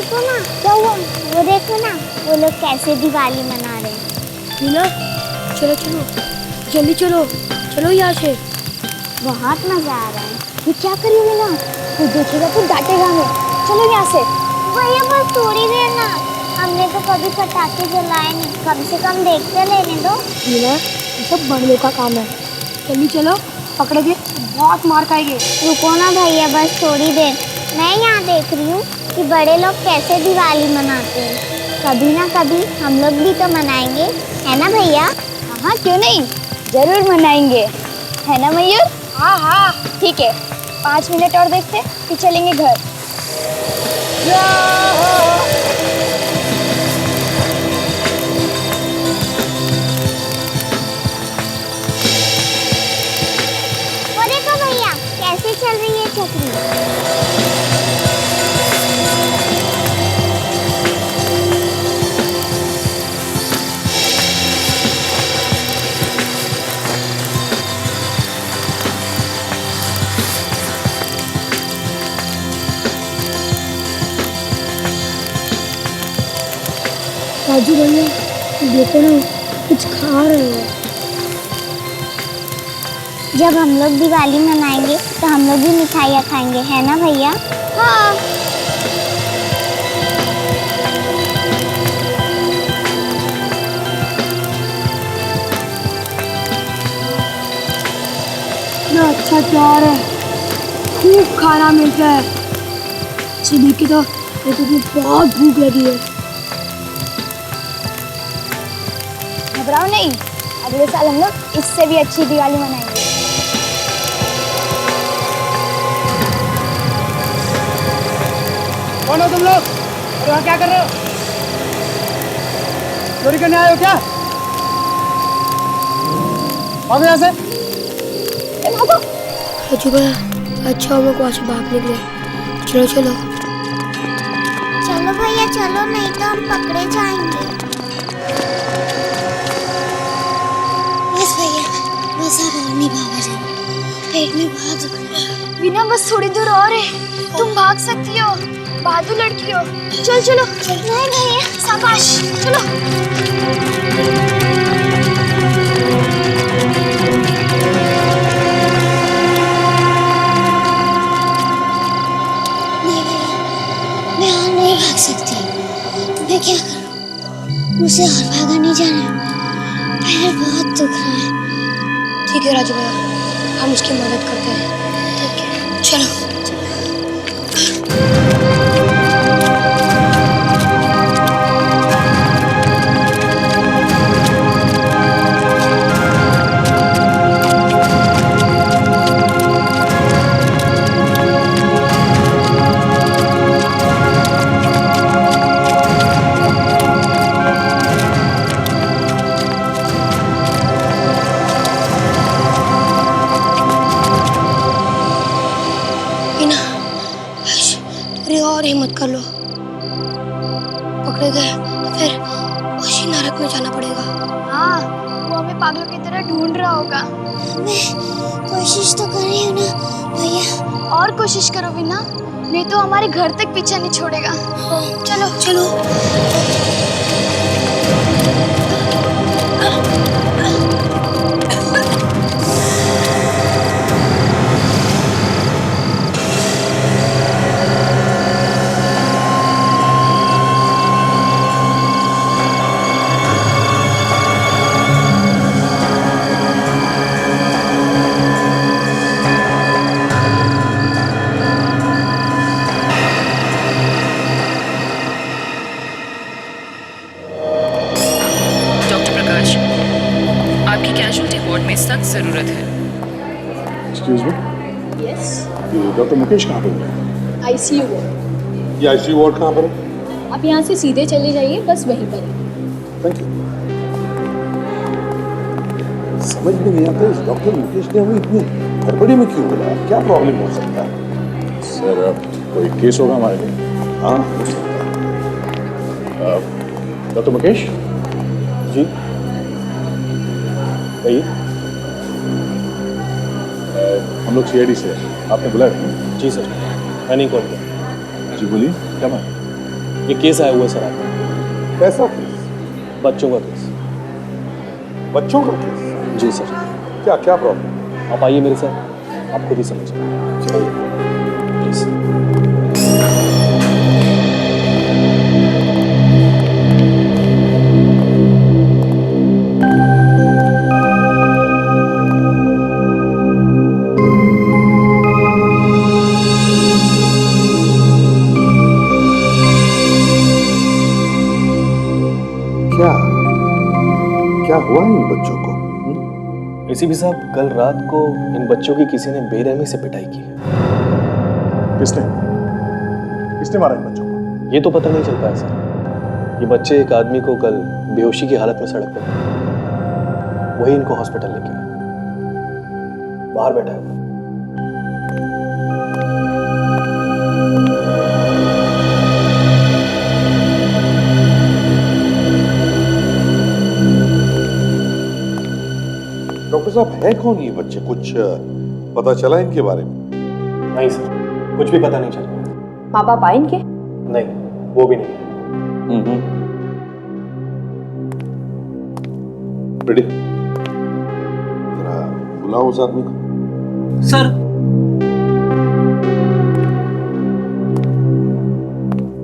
देखो ना, क्या हुआ? वो देखो ना, वो लोग कैसे दिवाली मना रहे हैं। मीना, चलो चलो, जल्दी चलो, चलो यहाँ से। बहुत मजा आ रहा है। ये क्या करी मीना? कोई देखेगा तो डांटेगा हमें। चलो यहाँ से। भैया बस थोड़ी देर ना, हमने तो कभी पटाखे जलाए नहीं, कम से कम देखते लेने दो। मीना, ये सब बड़लों का काम है। जल्दी चलो, पकड़ेंगे बहुत मार खाएंगे। रुको ना भैया, बस थोड़ी देर। मैं यहाँ देख रही हूँ कि बड़े लोग कैसे दिवाली मनाते हैं। कभी ना कभी हम लोग भी तो मनाएंगे, है ना भैया? हाँ, क्यों नहीं, जरूर मनाएंगे, है ना मयूर? हाँ हाँ, ठीक है। 5 मिनट और देखते, फिर चलेंगे घर। वो देखो भैया, कैसे चल रही है चक्री। राजू भैया, देखो ना, कुछ खा रहे हैं। जब हम लोग दिवाली मनाएंगे तो हम लोग भी मिठाइयाँ खाएंगे, है ना भैया? हाँ। इतना अच्छा त्योहार है, खूब खाना मिलता है। इसे देख के तो मुझे बहुत भूख लगी है। घबराओ नहीं, अगले साल हम लोग इससे भी अच्छी दिवाली मनाएंगे। कौन हो तुम लोग? और यहाँ क्या कर रहे हो? चोरी करने आए हो क्या? भागो यहाँ से। भागो। राजू भैया, अच्छा हम लोग वहाँ से भाग निकले। चलो चलो। चलो भैया चलो, नहीं तो हम पकड़े जाएंगे। बस भैया, बस अब और नहीं भागा जाए, पेट में बहुत दुख रहा है। बिना बस थोड़ी दूर और है, तुम भाग सकती हो, बहादुर लड़की हो। चल चलो। नहीं भैया, शाबाश, चलो। नहीं भैया, मैं और नहीं भाग सकती। मैं क्या करूं? मुझे और भागा नहीं जाना है, पैर बहुत दुख रहा है। ठीक है राजू भैया, हम उसकी मदद करते हैं। ठीक है, चलो। और हिम्मत कर लो, पकड़े गए तो फिर उसी नरक में जाना पड़ेगा। हाँ, वो हमें पागलों की तरह ढूंढ रहा होगा। मैं कोशिश तो कर रही हूँ ना भैया। और कोशिश करो बिना, नहीं तो हमारे घर तक पीछा नहीं छोड़ेगा। चलो चलो। में सख्त जरूरत है। Excuse me, yes, doctor Mukesh कहाँ पर है? ICU ward. ये आईसीयू वार्ड कहाँ पर है? आप यहाँ से सीधे चले जाइए, बस वहीं पर है। Thank you. समझ में नहीं आता इस डॉक्टर मुकेश ने हमें इतनी गड़बड़ी में क्यों बुलाया? क्या प्रॉब्लम हो सकता है? सर, कोई केस होगा हमारे लिए? हाँ, हो सकता है। डॉक्टर मुकेश जी, कहिए। हम लोग सीआईडी से हैं, आपने बुलाया? जी सर, मैंने कॉल किया। जी बोलिए, क्या बात? ये केस आया हुआ है सर आपका। कैसा केस? बच्चों का केस। बच्चों का केस? जी सर। क्या क्या प्रॉब्लम? आप आइए मेरे साथ, आप खुद ही समझिए। चलिए। प्लीज। क्या क्या हुआ इन बच्चों को? एसीपी साहब, कल रात को इन बच्चों की किसी ने बेरहमी से पिटाई की है। किसने किसने मारा इन बच्चों को? ये तो पता नहीं चल पाया सर। ये बच्चे एक आदमी को कल बेहोशी की हालत में सड़क पर मिले। वही इनको हॉस्पिटल लेके आया। बाहर बैठा है वो। डॉक्टर साहब, है कौन ये बच्चे? कुछ पता चला इनके बारे में? नहीं सर, कुछ भी पता नहीं चल रहा। माँ बाप आए इनके? नहीं, वो भी नहीं है। रेडी? जरा बुलाओ उस आदमी को। सर।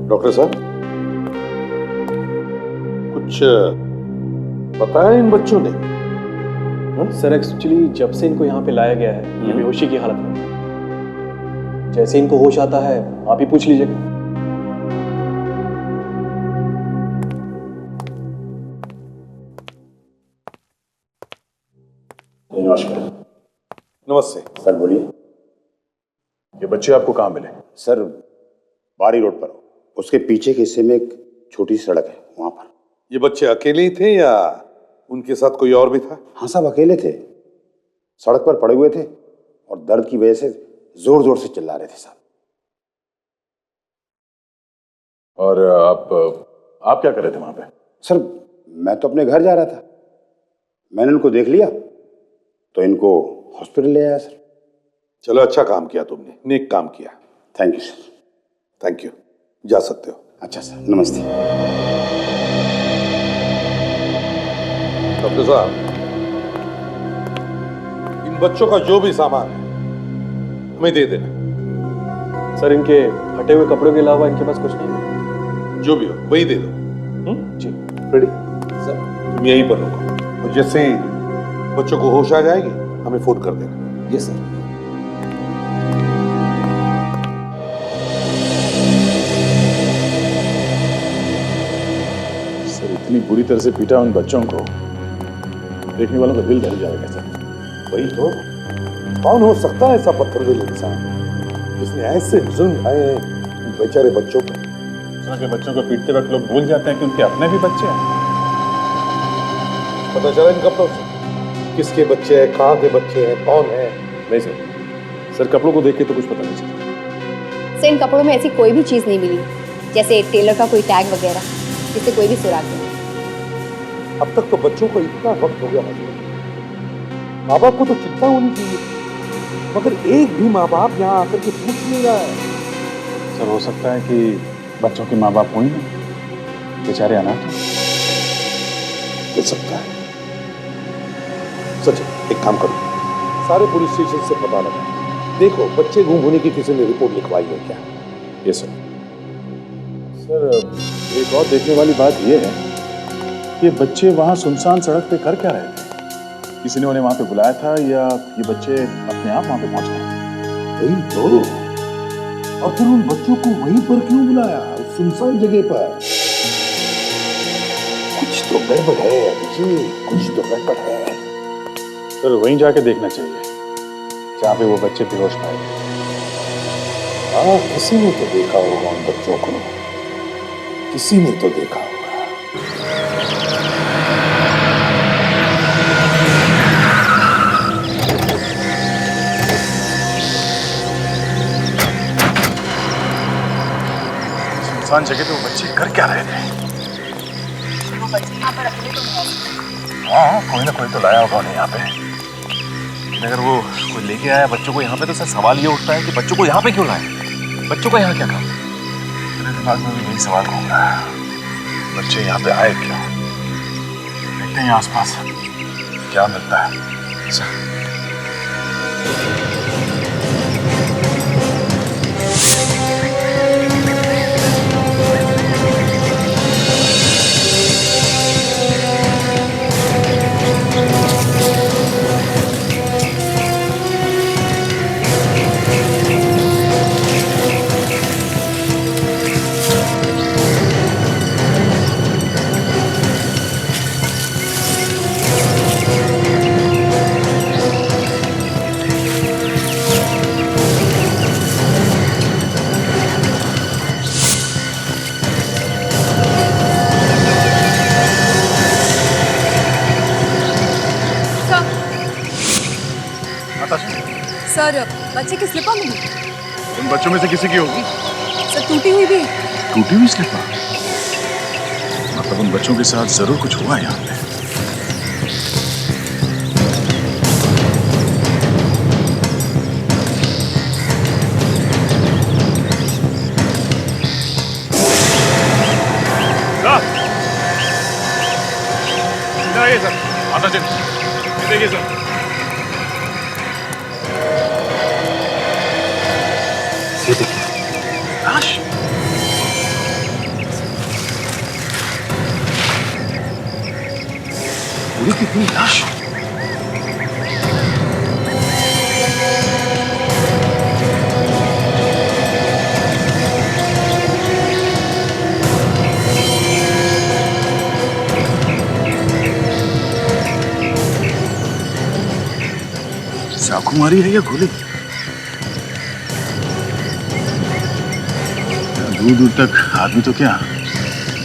डॉक्टर साहब, कुछ बताया इन बच्चों ने? सर एक्चुअली जब से इनको यहाँ पे लाया गया है ये बेहोशी की हालत में। जैसे इनको होश आता है आप ही पूछ लीजिएगा। नमस्कार। नमस्ते सर बोलिए। ये बच्चे आपको कहाँ मिले? सर बारी रोड पर, उसके पीछे के हिस्से में एक छोटी सी सड़क है, वहां पर। ये बच्चे अकेले ही थे या उनके साथ कोई और भी था? हाँ साहब, अकेले थे, सड़क पर पड़े हुए थे और दर्द की वजह से जोर जोर से चिल्ला रहे थे साहब। और आप क्या कर रहे थे वहां पे? सर मैं तो अपने घर जा रहा था, मैंने उनको देख लिया तो इनको हॉस्पिटल ले आया सर। चलो, अच्छा काम किया तुमने, नेक काम किया। Thank you sir. Thank you, जा सकते हो। अच्छा सर, नमस्ते। डॉक्टर साहब, इन बच्चों का जो भी सामान है हमें दे देना। सर इनके फटे हुए कपड़ों के अलावा इनके पास कुछ नहीं है। जो भी हो वही दे दो। जी। रेडी? सर तुम यहीं पर रुको और जैसे ही बच्चों को होश आ जाएगी हमें फोन कर देना। Yes sir. सर इतनी बुरी तरह से पीटा उन बच्चों को, देखने वालों का दिल दहल जाएगा सर। वही तो, कौन हो सकता है ऐसा पत्थर दिल इंसान जिसने ऐसे जुल्म ढाए हैं बेचारे बच्चों पर? के बच्चों को पीटते वक्त लोग भूल जाते हैं कि उनके अपने भी बच्चे हैं। पता चला इन कपड़ों से किसके बच्चे हैं, कहाँ के बच्चे हैं, कौन है? नहीं सर कपड़ों को देख के तो कुछ पता नहीं चला। सर इन कपड़ों में ऐसी कोई भी चीज नहीं मिली, जैसे टेलर का कोई टैग वगैरह, जिससे कोई भी सुराग नहीं। अब तक तो बच्चों को इतना वक्त हो गया मतलब, माँ बाप को तो चिंता होनी चाहिए, मगर एक भी माँ बाप यहाँ आकर के पूछ नहीं रहा है। सर हो सकता है कि बच्चों के माँ बाप हुई नहीं, बेचारे अनाथ हैं। हो सकता है। सच, एक काम करो, सारे पुलिस स्टेशन से पता लगा, देखो बच्चे गुम होने की किसी ने रिपोर्ट लिखवाई है क्या? ये सर एक और देखने वाली बात यह है कि बच्चे वहां सुनसान सड़क पे कर क्या रहे थे? किसी ने उन्हें वहां पे बुलाया था या ये बच्चे अपने आप वहां पे पहुंच गए? वही तो, और फिर उन बच्चों को वहीं पर क्यों बुलाया, उस सुनसान जगह पर? कुछ तो गड़बड़ है अभिजीत, कुछ तो गड़बड़ है। सर वहीं जाके देखना चाहिए जहाँ पे वो बच्चे बेहोश पाए। हाँ, किसी ने तो देखा होगा उन बच्चों को, किसी ने तो देखा होगा। सुनसान जगह पे वो बच्चे कर क्या रहे थे? वो बच्चे यहाँ पर अकेले तो नहीं आ सकते। हाँ, कोई ना कोई तो लाया होगा उन्हें यहाँ पे। लेकिन अगर वो कोई लेके आया बच्चों को यहाँ पे तो सर सवाल ये उठता है कि बच्चों को यहाँ पे क्यों लाया? बच्चों का यहाँ क्या काम? मेरे दिमाग में भी यही सवाल घूम रहा है, बच्चे यहाँ पे आए क्यों? देखते हैं आसपास क्या मिलता है। सर बच्चे की स्लिपर मिली। उन बच्चों में से किसी की होगी। सर टूटी हुई भी। टूटी हुई स्लिपर? मतलब उन बच्चों के साथ जरूर कुछ हुआ है यहाँ पे। सर आता चल देखिए सर। ये देखिए लाश। पूरी की पूरी लाश। चाकू मारी है या गोली? दूर दूर तक आदमी तो क्या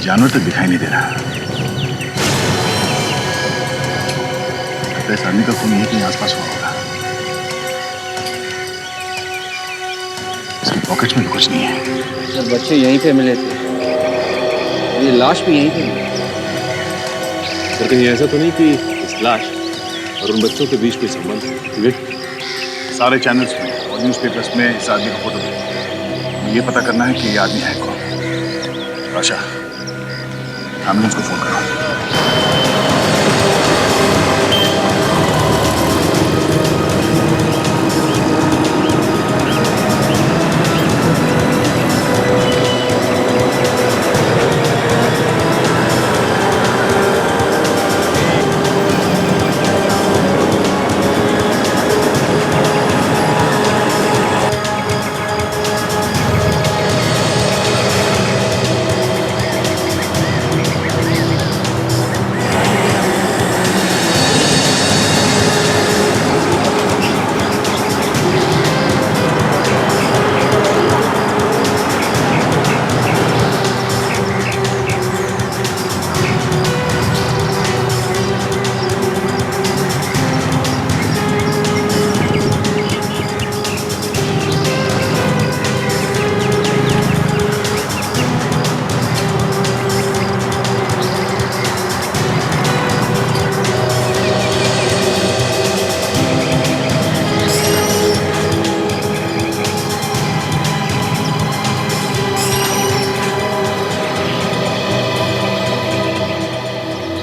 जानवर तक दिखाई नहीं दे रहा। इस आदमी का खून यहीं कहीं आसपास हुआ होगा। इसकी पॉकेट में भी कुछ नहीं है। सर बच्चे यहीं पे मिले थे, ये लाश भी यहीं पे मिली। सर कहीं ऐसा तो नहीं कि इस लाश और उन बच्चों के बीच कोई संबंध है? सारे चैनल्स में और न्यूज़पेपर्स में इस आदमी का फोटो दिया। ये पता करना है कि ये आदमी है कौन। आशा एम्बुलेंस को फोन करो।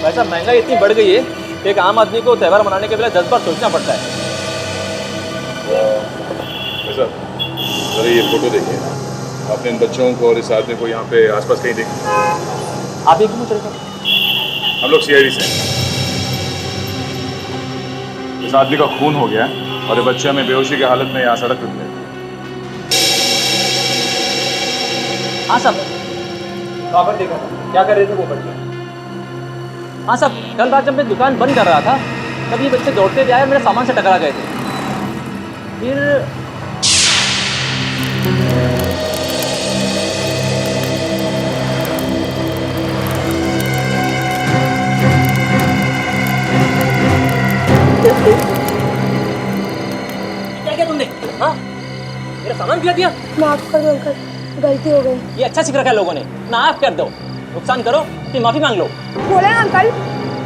ऐसा महंगाई इतनी बढ़ गई है कि एक आम आदमी को त्यौहार मनाने के बजाय 10 बार सोचना पड़ता है। अरे ये फोटो देखिए, आपने इन बच्चों को और इस आदमी को यहाँ पे आसपास कहीं देखा? आप एक क्यों चले? हम लोग सीआईडी से। इस आदमी का खून हो गया और ये बच्चे हमें बेहोशी की हालत में यहाँ सड़क पर मिले। हाँ साहब, कहाँ पर देखा था? क्या कर रहे थे वो बच्चे? हाँ साहब, कल रात जब मैं दुकान बंद कर रहा था तब ये बच्चे दौड़ते हुए आए, मेरे सामान से टकरा गए थे। फिर क्या किया तुमने? हाँ, मेरा सामान गिरा दिया। माफ कर दो अंकल, गलती हो गई। ये अच्छा सीख रखा है लोगों ने। माफ कर दो, नुकसान करो तो माफी मांग लो। बोले ना अंकल,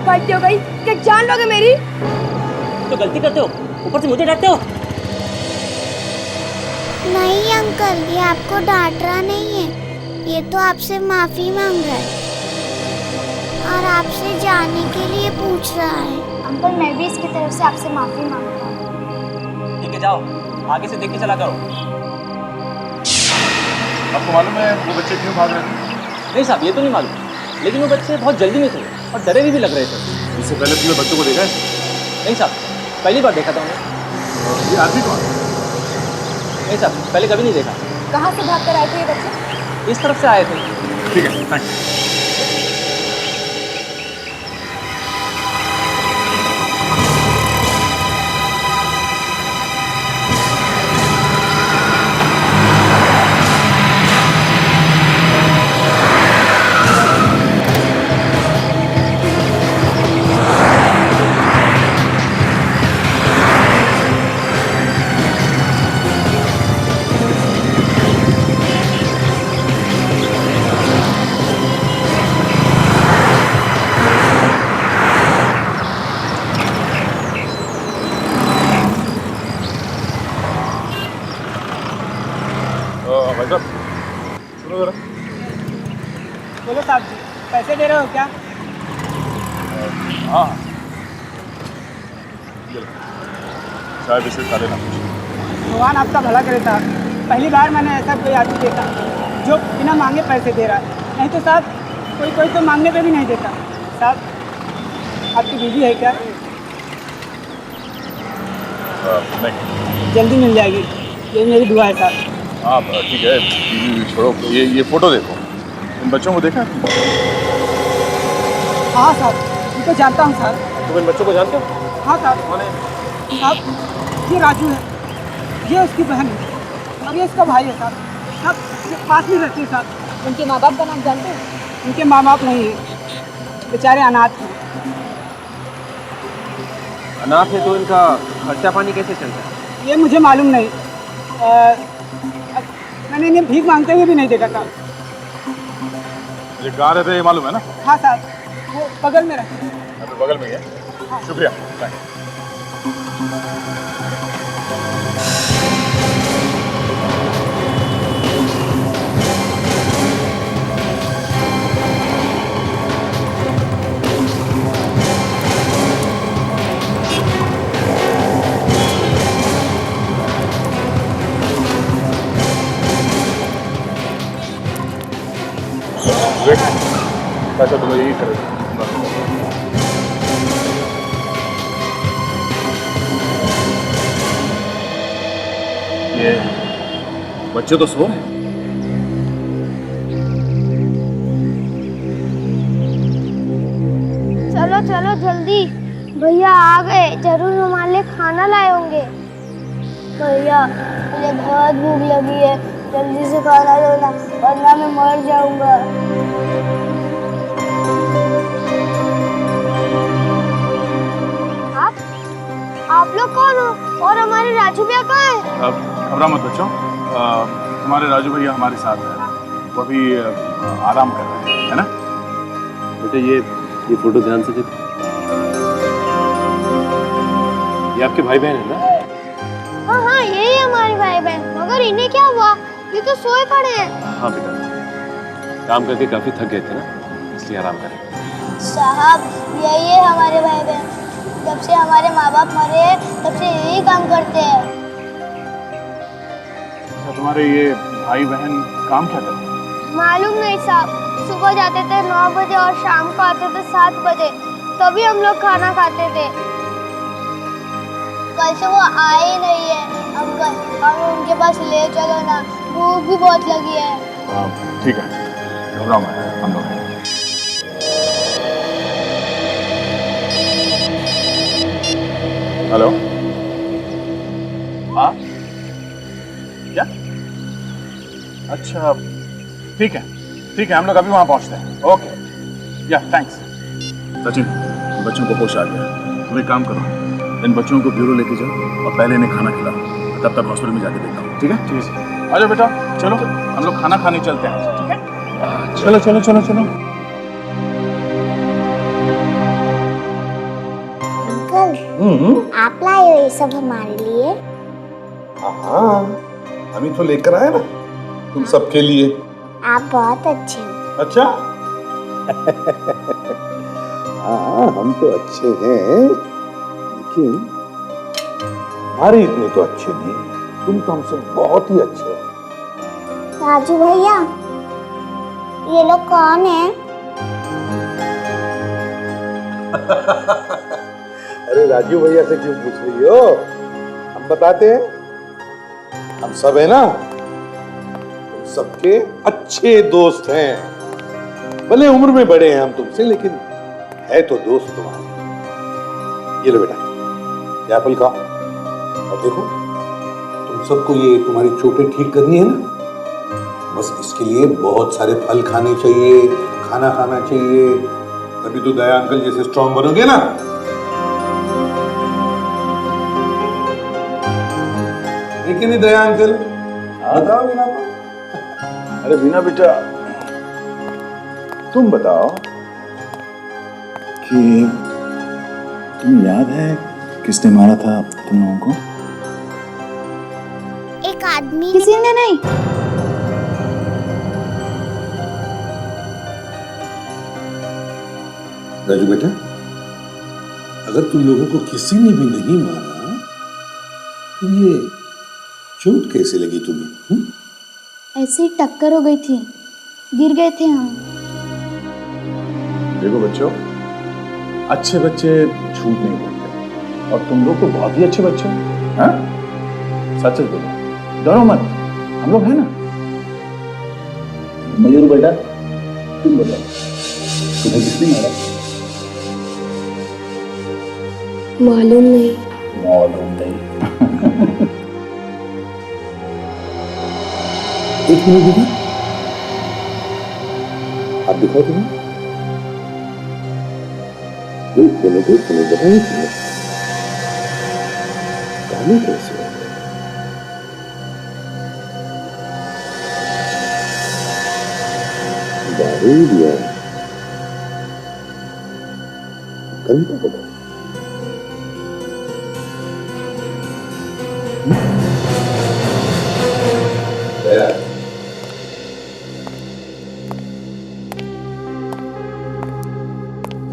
गलती हो गई, क्या जान लोगे मेरी? तो गलती करते हो, ऊपर से मुझे डांटते हो। नहीं अंकल, ये आपको डांट रहा नहीं है, ये तो आपसे माफी मांग रहा है और आपसे जाने के लिए पूछ रहा है। अंकल, मैं भी इसकी तरफ से आपसे माफी मांगता हूँ। ठीक है, जाओ, आगे से देख के चला करो। आपको मालूम है वो बच्चे क्यों भाग रहे थे? नहीं साहब, ये तो नहीं मालूम, लेकिन वो बच्चे बहुत जल्दी में थे और डरे भी लग रहे थे। इससे पहले तुमने बच्चों को देखा है? नहीं साहब, पहली बार देखा था उन्हें। ये आदमी कौन? नहीं साहब, पहले कभी नहीं देखा। कहाँ से भाग कर आए थे ये बच्चे? इस तरफ से आए थे। ठीक है, थैंक्स। भाई साहब सुनो जरा। बोलो साहब जी, पैसे दे रहे हो क्या? हाँ शायद इसे खा लेना। भगवान आपका भला करे साहब, पहली बार मैंने ऐसा कोई आदमी देखा जो बिना मांगे पैसे दे रहा है। नहीं तो साहब कोई तो मांगने पे भी नहीं देता। साहब आपकी बीवी है क्या? नहीं। जल्दी मिल जाएगी, ये मेरी दुआ है साहब। हाँ ठीक है, बीवी छोड़ो। ये फोटो देखो, इन बच्चों को देखा है? हाँ साहब, इनको जानता हूँ साहब। तुम इन बच्चों को जानते हो? हाँ साहब। कौन है? साहब ये राजू है, ये उसकी बहन है और ये इसका भाई है साहब। साहब ये पास में रहते हैं साहब। उनके माँ बाप का नाम जानते हैं? उनके माँ बाप नहीं है, बेचारे अनाथ हैं। अनाथ है तो इनका खर्चा पानी कैसे चलता है? ये मुझे मालूम नहीं। मैंने इन्हें भीख मांगते हुए भी नहीं देखा था। ये कहाँ रहते हैं ये मालूम है ना? हाँ साहब, वो बगल में रहते हैं। यहाँ पे बगल में ही है। शुक्रिया, थैंक्स। पैसा तो मैं यही करेगा। ये बच्चे तो सो। चलो चलो जल्दी, भैया आ गए, जरूर हमारे लिए खाना लाए होंगे। भैया मुझे बहुत भूख लगी है, जल्दी से खाना दो ना वरना मैं मर जाऊंगा। आप लोग कौन हो और हमारे राजू भैया कहाँ हैं? अब घबरा मत बच्चों, हमारे राजू भैया हमारे साथ है, वो अभी आराम कर रहे हैं, है ना? बेटे ये फोटो ध्यान से देखो। ये आपके भाई बहन है ना? हाँ हाँ यही है हमारे भाई बहन, मगर इन्हें क्या हुआ? ये तो सोए पड़े हैं। हाँ बेटा, काम करके काफी थक गए थे ना, इसलिए आराम करें। साहब यही है हमारे भाई बहन, जब से हमारे माँ बाप मरे तब से यही काम करते हैं। अच्छा, तुम्हारे ये भाई बहन काम क्या करते हैं? मालूम नहीं साहब, सुबह जाते थे 9 बजे और शाम को आते थे 7 बजे, तभी हम लोग खाना खाते थे। कल से वो आए ही नहीं है अंकल, हमें उनके पास ले चलो ना, भूख भी बहुत लगी है। ठीक है, घबराओ मत, हम लोग हैं। हेलो, हाँ क्या? अच्छा ठीक है, हम लोग अभी वहाँ पहुँचते हैं। ओके या थैंक्स। सचिन, बच्चों को होश आ गया, तुम एक काम करो, इन बच्चों को ब्यूरो लेके जाओ और पहले इन्हें खाना खिलाओ, तब तक हॉस्पिटल में जाके देखता हूँ। ठीक है? ठीक। आ जाओ बेटा, चलो हम लोग खाना खाने चलते हैं। ठीक है? चलो चलो चलो चलो। अंकल आप लाए हो ये सब हमारे लिए? हाँ, हम ही तो लेकर आए ना तुम सबके लिए। आप बहुत अच्छे हो। अच्छा हाँ हम तो अच्छे हैं, लेकिन हमारे इतने तो अच्छे नहीं। तुम तो हमसे बहुत ही अच्छे हो। राजू भैया, ये लोग कौन है? अरे राजू भैया से क्यों पूछ रही हो? हम बताते हैं। हम सब है ना, तुम सबके अच्छे दोस्त हैं। भले उम्र में बड़े हैं हम तुमसे, लेकिन है तो दोस्त तुम्हारे। ये लो बेटा, ये एप्पल खाओ और देखो, तुम सबको ये तुम्हारी चोटें ठीक करनी है ना, बस इसके लिए बहुत सारे फल खाने चाहिए, खाना खाना चाहिए, तभी तो दया अंकल जैसे स्ट्रांग बनोगे ना। लेकिन नहीं दया अंकल, बताओ बीना को। अरे बीना बेटा, तुम बताओ कि तुम्हें याद है किसने मारा था तुम लोगों को? एक आदमी किसी ने नहीं। राजू बेटा, अगर तुम लोगों को किसी ने भी नहीं मारा तो ये चोट कैसे लगी तुम्हें? ऐसे ही टक्कर हो गई थी, गिर गए थे हम। देखो बच्चों, अच्छे बच्चे झूठ नहीं बोलते और तुम लोग तो बहुत ही अच्छे बच्चे हो। हाँ? सच बोलो, डरो मत, हम लोग हैं ना। मयूर बेटा, तुम बताओ, तुम्हें किसने मारा? मालूम नहीं। मालूम नहीं। एक मिनट बेटा, आप दिखाओ तुम्हें। देख बताइए गाने कैसे हो? बारूद या घंटा हो?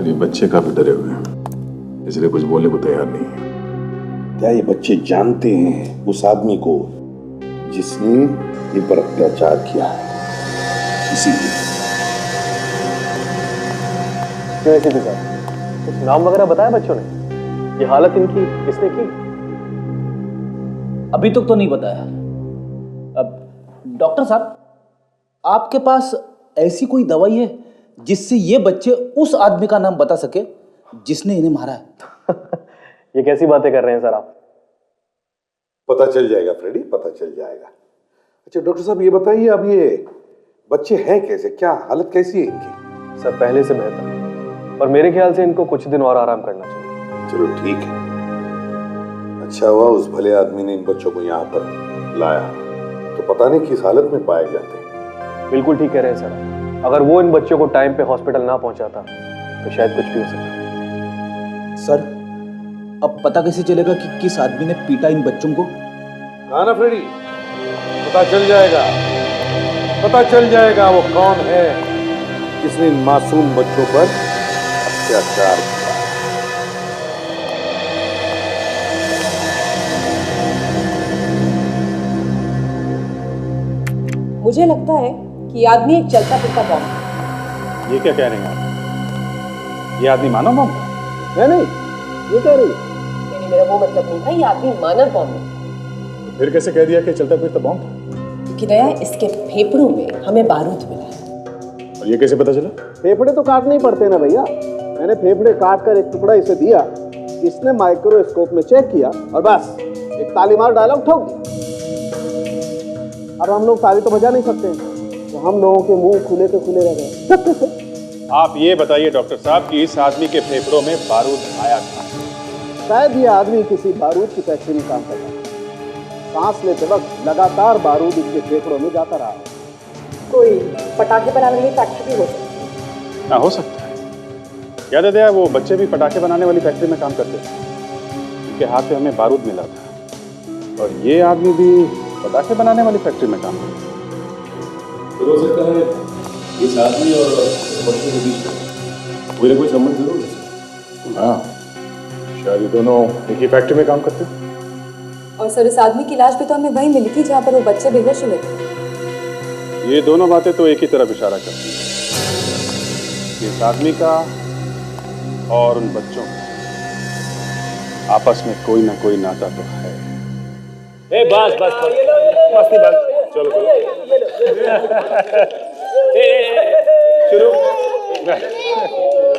ये बच्चे काफी डरे हुए हैं, इसलिए कुछ बोलने को तैयार नहीं है। क्या ये बच्चे जानते हैं उस आदमी को जिसने इन पर अत्याचार किया है? इसीलिए कुछ नाम वगैरह बताया बच्चों ने? ये हालत इनकी किसने की? अभी तक तो नहीं बताया। अब डॉक्टर साहब, आपके पास ऐसी कोई दवाई है जिससे ये बच्चे उस आदमी का नाम बता सके जिसने इन्हें मारा है? ये कैसी बातें कर रहे हैं सर आप? पता चल जाएगा फ्रेडी, पता चल जाएगा। अच्छा डॉक्टर साहब, ये बताइए, अब ये बच्चे हैं कैसे, क्या हालत कैसी है इनकी? सर पहले से बेहतर, पर मेरे ख्याल से इनको कुछ दिन और आराम करना चाहिए। चलो ठीक है, अच्छा हुआ उस भले आदमी ने इन बच्चों को यहाँ पर लाया, तो पता नहीं किस हालत में पाए जाते हैं। बिल्कुल ठीक कह रहे हैं सर, अगर वो इन बच्चों को टाइम पे हॉस्पिटल ना पहुंचाता तो शायद कुछ भी हो सकता। सर, अब पता कैसे चलेगा कि किस आदमी ने पीटा इन बच्चों को? कहा ना फ्रेडी, पता चल जाएगा, पता चल जाएगा वो कौन है जिसने इन मासूम बच्चों पर अत्याचार किया। मुझे लगता है कि ये आदमी एक चलता फिरता बॉम्ब है। ये क्या कह रहे हैं आप? ये आदमी मानव बम? नहीं, ये कह रही है। नहीं, मेरा वो मतलब नहीं था, ये आदमी मानव बॉम्ब है। फिर कैसे कह दिया कि चलता फिरता बम था? क्योंकि दया, इसके फेफड़ों में हमें बारूद मिला है। और ये कैसे पता चला? फेफड़े तो काटने ही पड़ते ना भैया। मैंने फेफड़े काट कर एक टुकड़ा इसे दिया, इसने माइक्रोस्कोप में चेक किया और बस एक ताली मार डायलॉग ठोक दिया। अब हम लोग ताली तो बजा नहीं सकते, तो हम लोगों के मुंह खुले के खुले रह गए। आप ये बताइए डॉक्टर साहब कि इस आदमी के फेफड़ों में बारूद आया था? शायद ये आदमी किसी बारूद की फैक्ट्री में काम करता है। सांस लेते वक्त लगातार बारूद इसके फेफड़ों में जाता रहा। कोई पटाखे बनाने वाली फैक्ट्री भी हो सकती है। हाँ, हो सकता है। याद है दया, वो बच्चे भी पटाखे बनाने वाली फैक्ट्री में काम करते थे, उनके हाथ में हमें बारूद मिला था। और ये आदमी भी पटाखे बनाने वाली फैक्ट्री में काम करता है। फिर हो सकता है इस आदमी और बच्चों के बीच में कोई ना कोई संबंध जरूर है। हाँ, शायद ये दोनों एक ही फैक्ट्री में काम करते हैं। और सर इस आदमी की लाश भी तो हमें वहीं मिली थी जहाँ पर वो बच्चे बेहोश हुए थे। ये दोनों बातें तो एक ही तरफ इशारा करती हैं कि इस आदमी का और उन बच्चों का आपस में कोई ना कोई नाता तो है। ए बस बस मस्ती बस, चलो शुरू।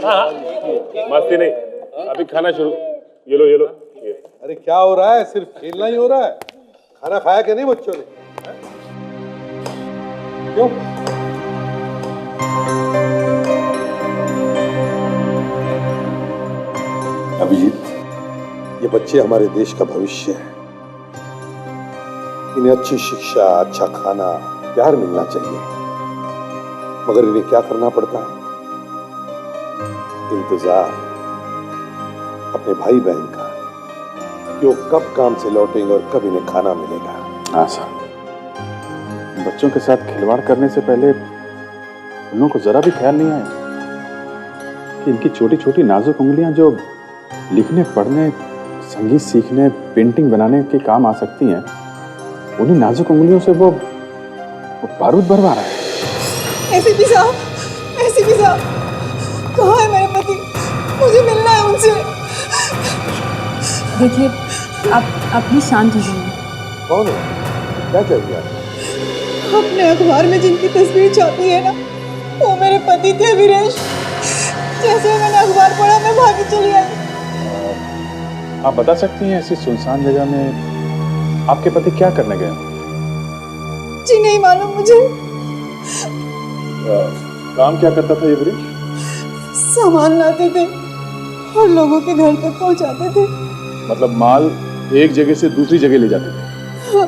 हाँ मस्ती नहीं, अभी खाना शुरू। ये लो ये लो। अरे क्या हो रहा है? सिर्फ खेलना ही हो रहा है? खाना खाया कि नहीं बच्चों ने? क्यों? अभिजीत, ये बच्चे हमारे देश का भविष्य है। इन्हें अच्छी शिक्षा, अच्छा खाना, प्यार मिलना चाहिए, मगर इन्हें क्या करना पड़ता है? इंतजार अपने भाई बहन का कि वो कब काम से लौटेंगे और कब इन्हें खाना मिलेगा। हाँ सर, बच्चों के साथ खिलवाड़ करने से पहले उन लोगों को जरा भी ख्याल नहीं आया कि इनकी छोटी छोटी नाजुक उंगलियां जो लिखने, पढ़ने, संगीत सीखने, पेंटिंग बनाने के काम आ सकती हैं, उन्हीं नाजुक उंगलियों से वो बारूद भरवा रहा है। एसीपी साहब, कहाँ है मेरे पति? मुझे मिलना है उनसे। देखिए आप भी शांत हो जाइए। कौन है? क्या चाहिए आपको? अपने अखबार में जिनकी तस्वीर छापी है ना, वो मेरे पति थे वीरेश। जैसे मैंने अखबार पढ़ा मैं भागी चली आई। आप बता सकती हैं ऐसी सुनसान जगह में आपके पति क्या करने गए? जी नहीं मालूम मुझे। काम क्या करता था ये वीरेश? सामान लाते थे और लोगों के घर तक पहुंचाते थे। मतलब माल एक जगह से दूसरी जगह ले जाते थे? हाँ।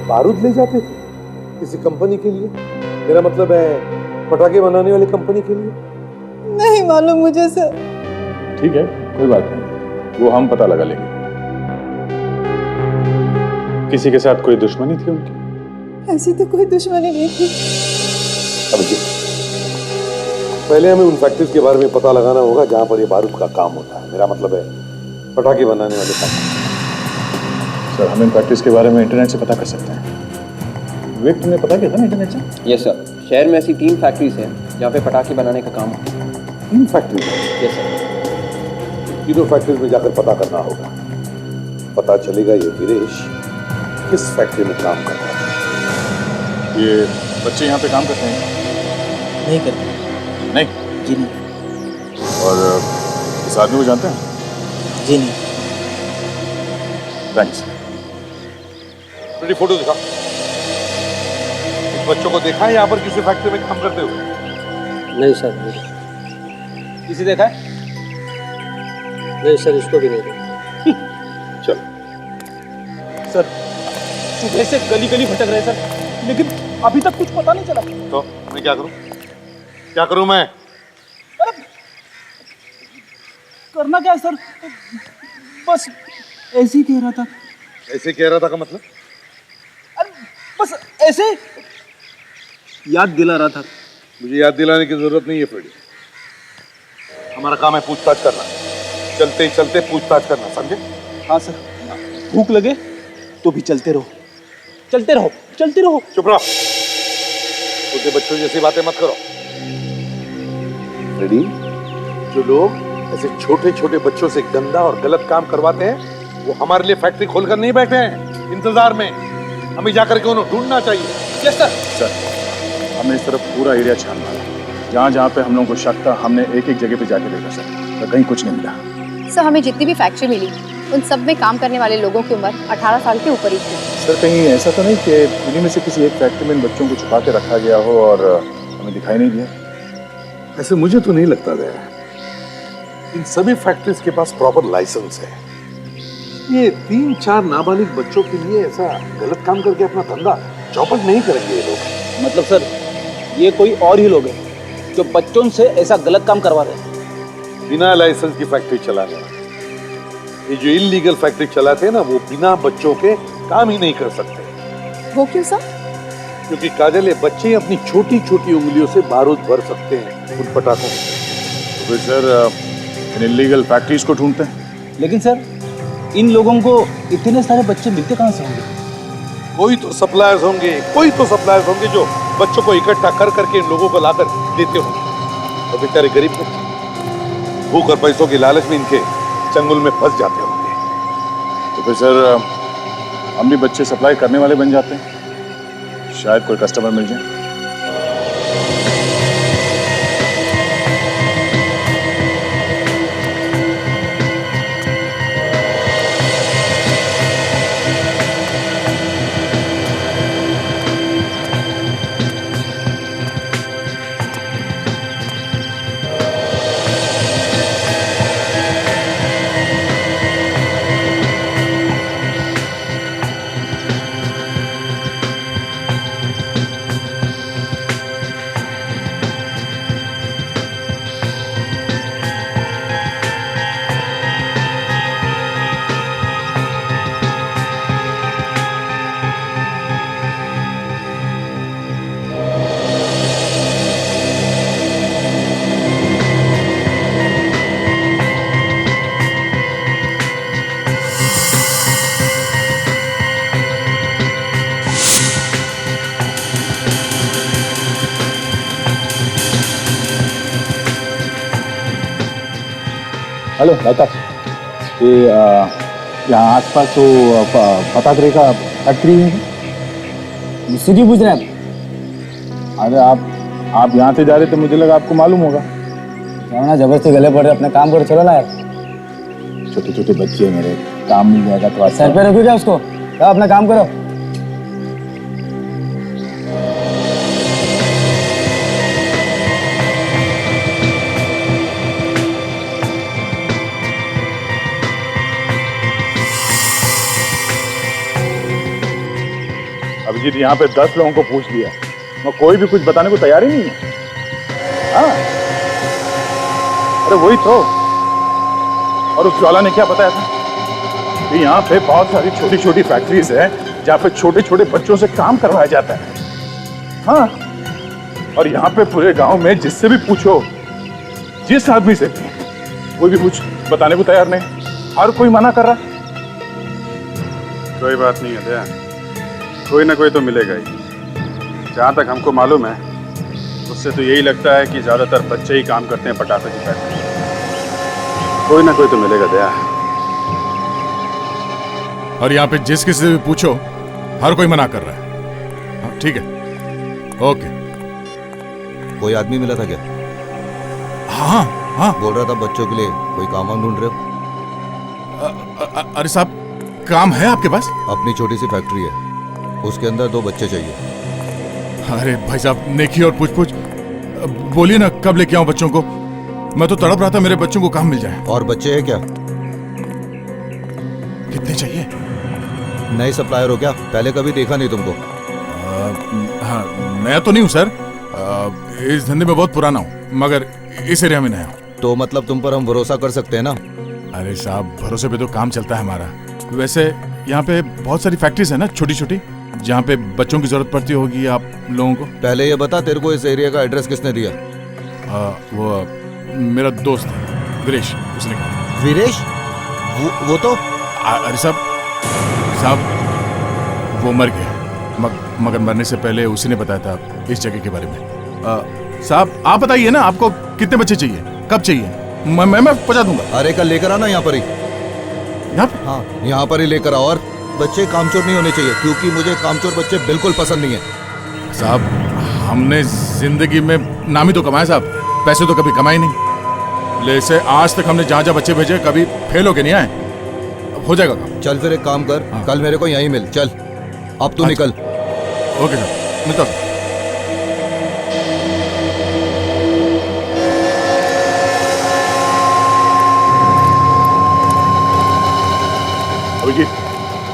बारूद ले जाते थे किसी कंपनी के लिए? मेरा मतलब है पटाखे बनाने वाली कंपनी के लिए? नहीं मालूम मुझे सर। ठीक है, कोई बात नहीं, वो हम पता लगा लेंगे। किसी के साथ कोई दुश्मनी थी उनकी? ऐसी तो कोई दुश्मनी नहीं थी। अभिजीत, पहले हमें उन फैक्ट्रीज के बारे में पता लगाना होगा जहां पर ये बारूद का काम होता है। मेरा मतलब है पटाखे बनाने वाले काम। सर, हम इन फैक्ट्रीज के बारे में इंटरनेट से पता कर सकते हैं। विवेक, तुमने पता किया था ना इंटरनेट से? यस सर, शहर में ऐसी 3 फैक्ट्रीज हैं जहाँ पे पटाखे बनाने का काम होता है। 3 फैक्ट्रीज? Yes sir. तीनों फैक्ट्रीज में जाकर पता करना होगा। पता चलेगा ये वीरेश किस फैक्ट्री में काम कर रहा है। ये बच्चे यहाँ पे काम करते हैं? नहीं करते। नहीं? जी नहीं। और इस आदमी को जानते हैं? जी नहीं। थैंक्स। मेरी फोटो दिखा। इस बच्चों को देखा है यहाँ पर किसी फैक्ट्री में काम करते हुए? नहीं सर, नहीं। किसी देखा है? नहीं सर, इसको भी नहीं देखा। चल। सर, सुबह से गली गली भटक रहे सर, लेकिन अभी तक कुछ पता नहीं चला। तो मैं क्या करूं? क्या करूं मैं? अरे करना क्या है सर, बस ऐसे ही कह रहा था। ऐसे कह रहा था का मतलब? अरे बस ऐसे याद दिला रहा था। मुझे याद दिलाने की जरूरत नहीं है फ्रेडी। हमारा काम है पूछताछ करना, चलते चलते पूछताछ करना, समझे? हाँ सर, भूख लगे तो भी चलते रहो, चलते रहो, चलते रहो। चुप रहो, छोटे बच्चों जैसी बातें मत करो। रेडी? जो लोग ऐसे छोटे छोटे बच्चों से गंदा और गलत काम करवाते हैं, वो हमारे लिए फैक्ट्री खोलकर नहीं बैठे हैं इंतजार में। हमें जाकर के उन्हें ढूंढना चाहिए। Yes sir. सर, हमने इस तरफ पूरा एरिया छान मारा। जहाँ जहाँ पे हम लोगों को शक था, हमने एक एक जगह पे जाके देखा सर, तो कहीं कुछ नहीं मिला। सर, हमें जितनी भी फैक्ट्री मिली उन सब में काम करने वाले लोगों की उम्र 18 साल के ऊपर ही थी। सर, कहीं ऐसा तो नहीं कि इन्हीं में से किसी एक फैक्ट्री में इन बच्चों को छुपा के रखा गया हो और हमें दिखाई नहीं दिया? ऐसे मुझे तो नहीं लगता है। इन सभी फैक्ट्रीज के पास प्रॉपर लाइसेंस है। ये 3-4 नाबालिग बच्चों के लिए ऐसा गलत काम करके अपना धंधा चौपट नहीं करेंगे ये लोग। मतलब सर, ये कोई और ही लोग हैं जो बच्चों से ऐसा गलत काम करवा रहे हैं। बिना लाइसेंस की फैक्ट्री चलाने वाले, ये जो इलीगल फैक्ट्री चलाते हैं ना, वो बिना बच्चों के काम ही नहीं कर सकते। वो क्यों सर? क्योंकि काजल, ये बच्चे अपनी छोटी छोटी उंगलियों से बारूद भर सकते हैं उन पटाखों में। तो फिर सर इन इलीगल फैक्ट्रीज को ढूंढते हैं। लेकिन सर इन लोगों को इतने सारे बच्चे मिलते कहाँ से होंगे? कोई तो सप्लायर्स होंगे जो बच्चों को इकट्ठा कर करके इन लोगों को लाकर देते होंगे। और बेचारे गरीब बच्चे भूख और पैसों की लालच में इनके चंगुल में फंस जाते होंगे। तो फिर सर हम भी बच्चे सप्लाई करने वाले बन जाते हैं, शायद कोई कस्टमर मिल जाए। हेलो मेहता, ये यहाँ आसपास तो पटाखे का फैक्ट्री है। मुझसे क्यों पूछ रहे हैं? अरे आप यहाँ से जा रहे तो मुझे लगा आपको मालूम होगा। ना जबरदस्ती गले पड़ रहे, अपने काम करो, चलो ना यार। छोटे छोटे बच्चे हैं मेरे, काम मिल जाएगा तो अच्छा। सर पे रखो क्या उसको, अपना काम करो। अभिजीत, यहाँ पे 10 लोगों को पूछ लिया, मैं कोई भी कुछ बताने को तैयार ही नहीं है। हाँ, अरे वही तो। और उस ज्वाला ने क्या बताया था कि यहाँ पे बहुत सारी छोटी छोटी फैक्ट्रीज है जहाँ पे छोटे छोटे बच्चों से काम करवाया जाता है। हाँ, और यहाँ पे पूरे गांव में जिससे भी पूछो, जिस आदमी से, कोई भी कुछ बताने को तैयार नहीं, हर कोई मना कर रहा। कोई बात नहीं है दया, कोई ना कोई तो मिलेगा ही। जहाँ तक हमको मालूम है उससे तो यही लगता है कि ज़्यादातर बच्चे ही काम करते हैं पटाखे की फैक्ट्री। कोई ना कोई तो मिलेगा दया। और यहाँ पे जिस किसी से भी पूछो, हर कोई मना कर रहा है। हाँ, ठीक है, ओके। कोई आदमी मिला था क्या? हाँ हाँ, बोल रहा था बच्चों के लिए कोई काम वाम ढूंढ रहे हो। अरे साहब, काम है आपके पास? अपनी छोटी सी फैक्ट्री है, उसके अंदर 2 बच्चे चाहिए। अरे भाई साहब, नेकी और पूछ बोलिए ना, कब लेके आऊं बच्चों को? मैं तो तड़प रहा था मेरे बच्चों को काम मिल जाए। और बच्चे हैं क्या? कितने चाहिए? नए सप्लायर हो क्या? पहले कभी देखा नहीं तुमको। हाँ, नया तो नहीं हूँ सर, इस धंधे में बहुत पुराना हूँ, मगर इस एरिया में नया हूँ। तो मतलब तुम पर हम भरोसा कर सकते हैं ना? अरे साहब, भरोसे पे तो काम चलता है हमारा। वैसे यहाँ पे बहुत सारी फैक्ट्रीज है ना, छोटी छोटी, जहाँ पे बच्चों की जरूरत पड़ती होगी आप लोगों को। पहले ये बता, तेरे को इस एरिया का एड्रेस किसने दिया? वो मेरा दोस्त है वीरेश, उसने कहा। वीरेश? वो तो अरे साहब वो मर गया, मगर मरने से पहले उसी ने बताया था इस जगह के बारे में। साहब आप बताइए ना, आपको कितने बच्चे चाहिए, कब चाहिए? मैं पहुंचा दूंगा। अरे कल लेकर आना यहाँ पर ही। यहाँ? हाँ, यहाँ पर ही लेकर आओ। और बच्चे कामचोर नहीं होने चाहिए, क्योंकि मुझे कामचोर बच्चे बिल्कुल पसंद नहीं है। साहब, हमने जिंदगी में नाम ही तो कमाया साहब, पैसे तो कभी कमाए नहीं। जैसे आज तक हमने जहाँ जहाँ बच्चे भेजे, कभी फेल होके नहीं आए। हो जाएगा काम। चल फिर एक काम कर, कल मेरे को यहीं मिल। चल अब तू निकल। ओके सर, मिलता हूँ। अभिजीत,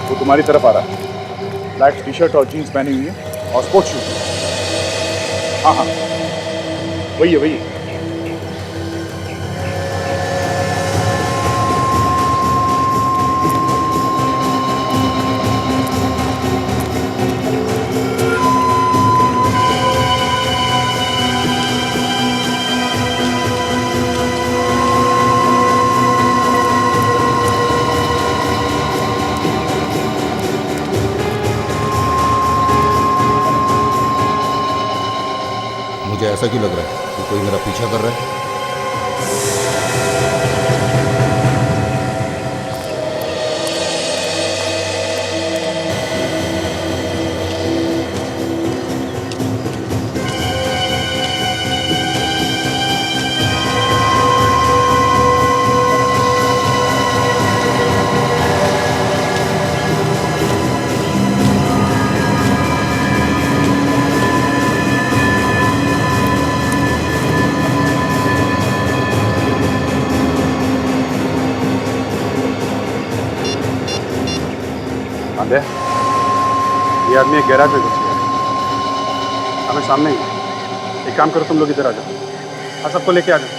वो तुम्हारी तरफ आ रहा है, ब्लैक टी शर्ट और जीन्स पहनी हुई है और स्पोर्ट्स शूज। हाँ हाँ, वही है, वही है। ऐसा क्यों लग रहा है कि कोई मेरा पीछा कर रहा है? आंधे, ये आदमी एक गैराज में घुस गया है। हमें सामने ही है। एक काम करो, तुम लोग इधर आ जाओ और सबको लेके आ जाओ।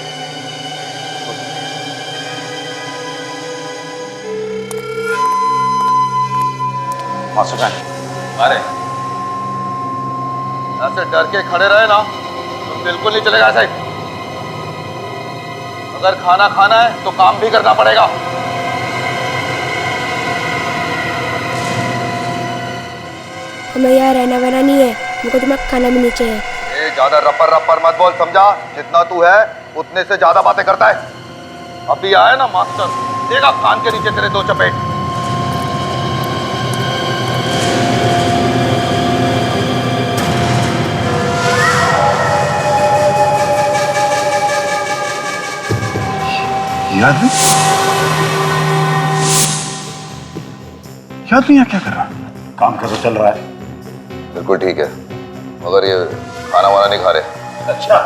मास्टर अरे ऐसे डर के खड़े रहे ना तो बिल्कुल नहीं चलेगा ऐसे। अगर खाना खाना है तो काम भी करना पड़ेगा। हमें यहाँ रहना वहना नहीं है, मुझको तुम्हारा खाना भी नहीं चाहिए। ए, ज्यादा रपर रपर मत बोल, समझा? जितना तू है उतने से ज्यादा बातें करता है। अभी आया ना मास्टर, देगा कान के नीचे तेरे दो चपेट। याद नहीं यहाँ क्या कर रहा है? काम कर तो चल रहा है। बिल्कुल ठीक है, मगर ये खाना वाना नहीं खा रहे। अच्छा,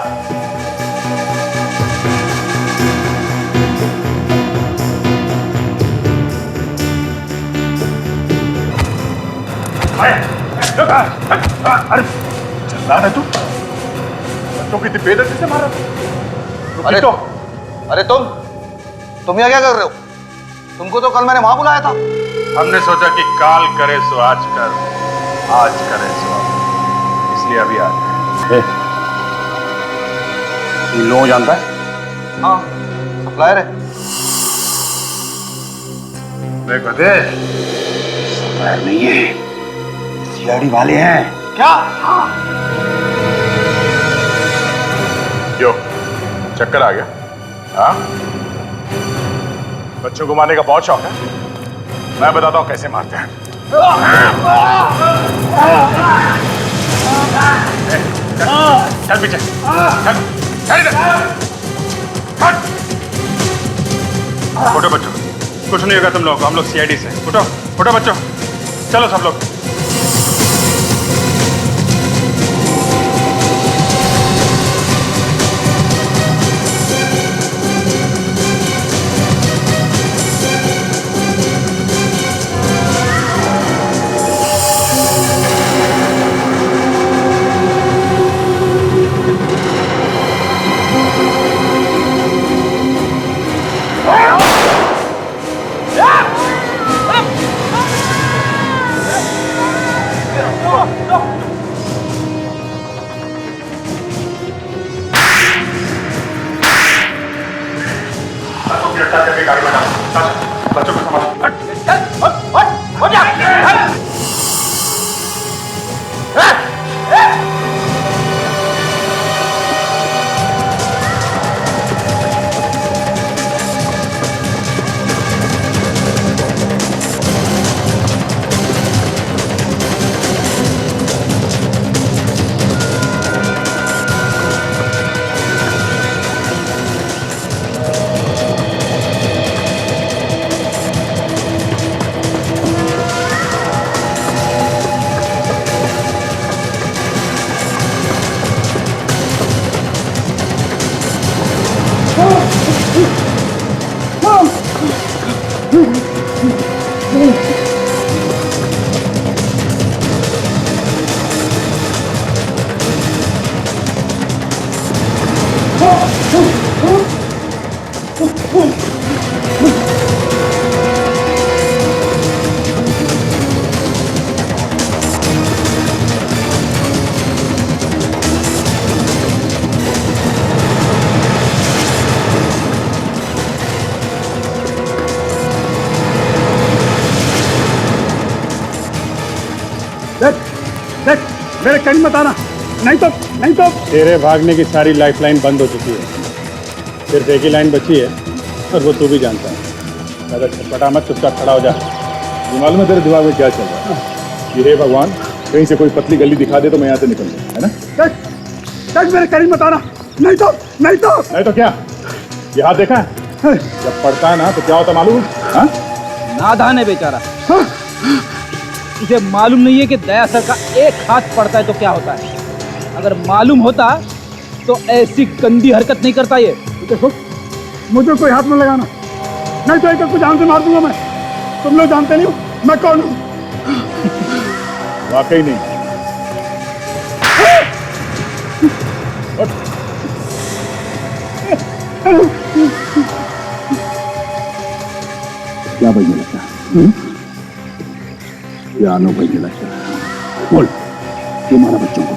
अरे चल है तू, बच्चों की बेइज्जती से मारा। अरे तो, अरे तुम यहाँ क्या कर रहे हो? तुमको तो कल मैंने वहां बुलाया था। हमने सोचा कि काल करे सो आज कर, आज करे सो अब, इसलिए अभी आ गए। इन लोगों जानता है? हाँ, सप्लायर है। देख बते, सप्लायर नहीं है, सीआईडी वाले हैं। क्या? हाँ। यो, चक्कर आ गया? हाँ? बच्चों को मारने का बहुत शौक है। मैं बताता हूँ कैसे मारते हैं। चल पीछे, चल, चल इधर। हट। उठो बच्चों, कुछ नहीं होगा तुम लोग, हम लोग सीआईडी से। उठो, उठो बच्चों, चलो सब लोग। बच्चों को संभालो। देख, मेरे कहीं मत आना। नहीं तो तेरे भागने की सारी लाइफलाइन बंद हो चुकी है। सिर्फ एक ही लाइन बची है और वो तू भी जानता है। ज़्यादा छटपटा मत, चुपचाप खड़ा हो जा। ये मालूम है तेरे दिमाग में क्या चल रहा है? ये हे भगवान, कहीं से कोई पतली गली दिखा दे तो मैं यहाँ से निकल जाऊँ, है ना? देख मेरे करीब मत आना। नहीं तो क्या ये हाथ देखा है? जब पड़ता है ना तो क्या होता मालूम है? हाँ? नादान है बेचारा। इसे मालूम नहीं है कि दया सर का एक हाथ पड़ता है तो क्या होता है। अगर मालूम होता तो ऐसी गंदी हरकत नहीं करता ये। देखो, मुझे कोई हाथ में लगाना, नहीं तो एक को जान से मार दूंगा मैं। तुम लोग जानते नहीं हो मैं कौन हूँ। वाकई नहीं। क्या बजने लगता है? पियानो बजने लगता है। बोल, क्यों मारा बच्चों को?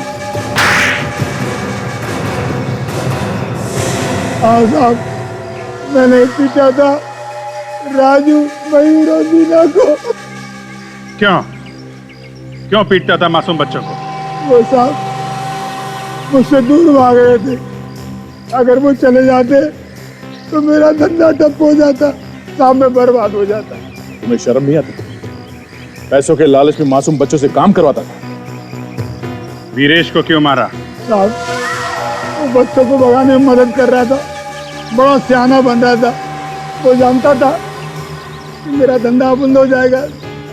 साहब, मैंने पीटा था राजू, मयूर और मीना को। क्यों पीटता था मासूम बच्चों को? वो साहब मुझसे दूर भाग रहे थे। अगर वो चले जाते तो मेरा धंधा ठप हो जाता, काम में बर्बाद हो जाता। तुम्हें शर्म नहीं आती? पैसों के लालच में मासूम बच्चों से काम करवाता था। वीरेश को क्यों मारा? साहब, वो बच्चों को भगाने में मदद कर रहा था, बड़ा सियाना बन रहा था। वो जानता था कि मेरा धंधा बंद हो जाएगा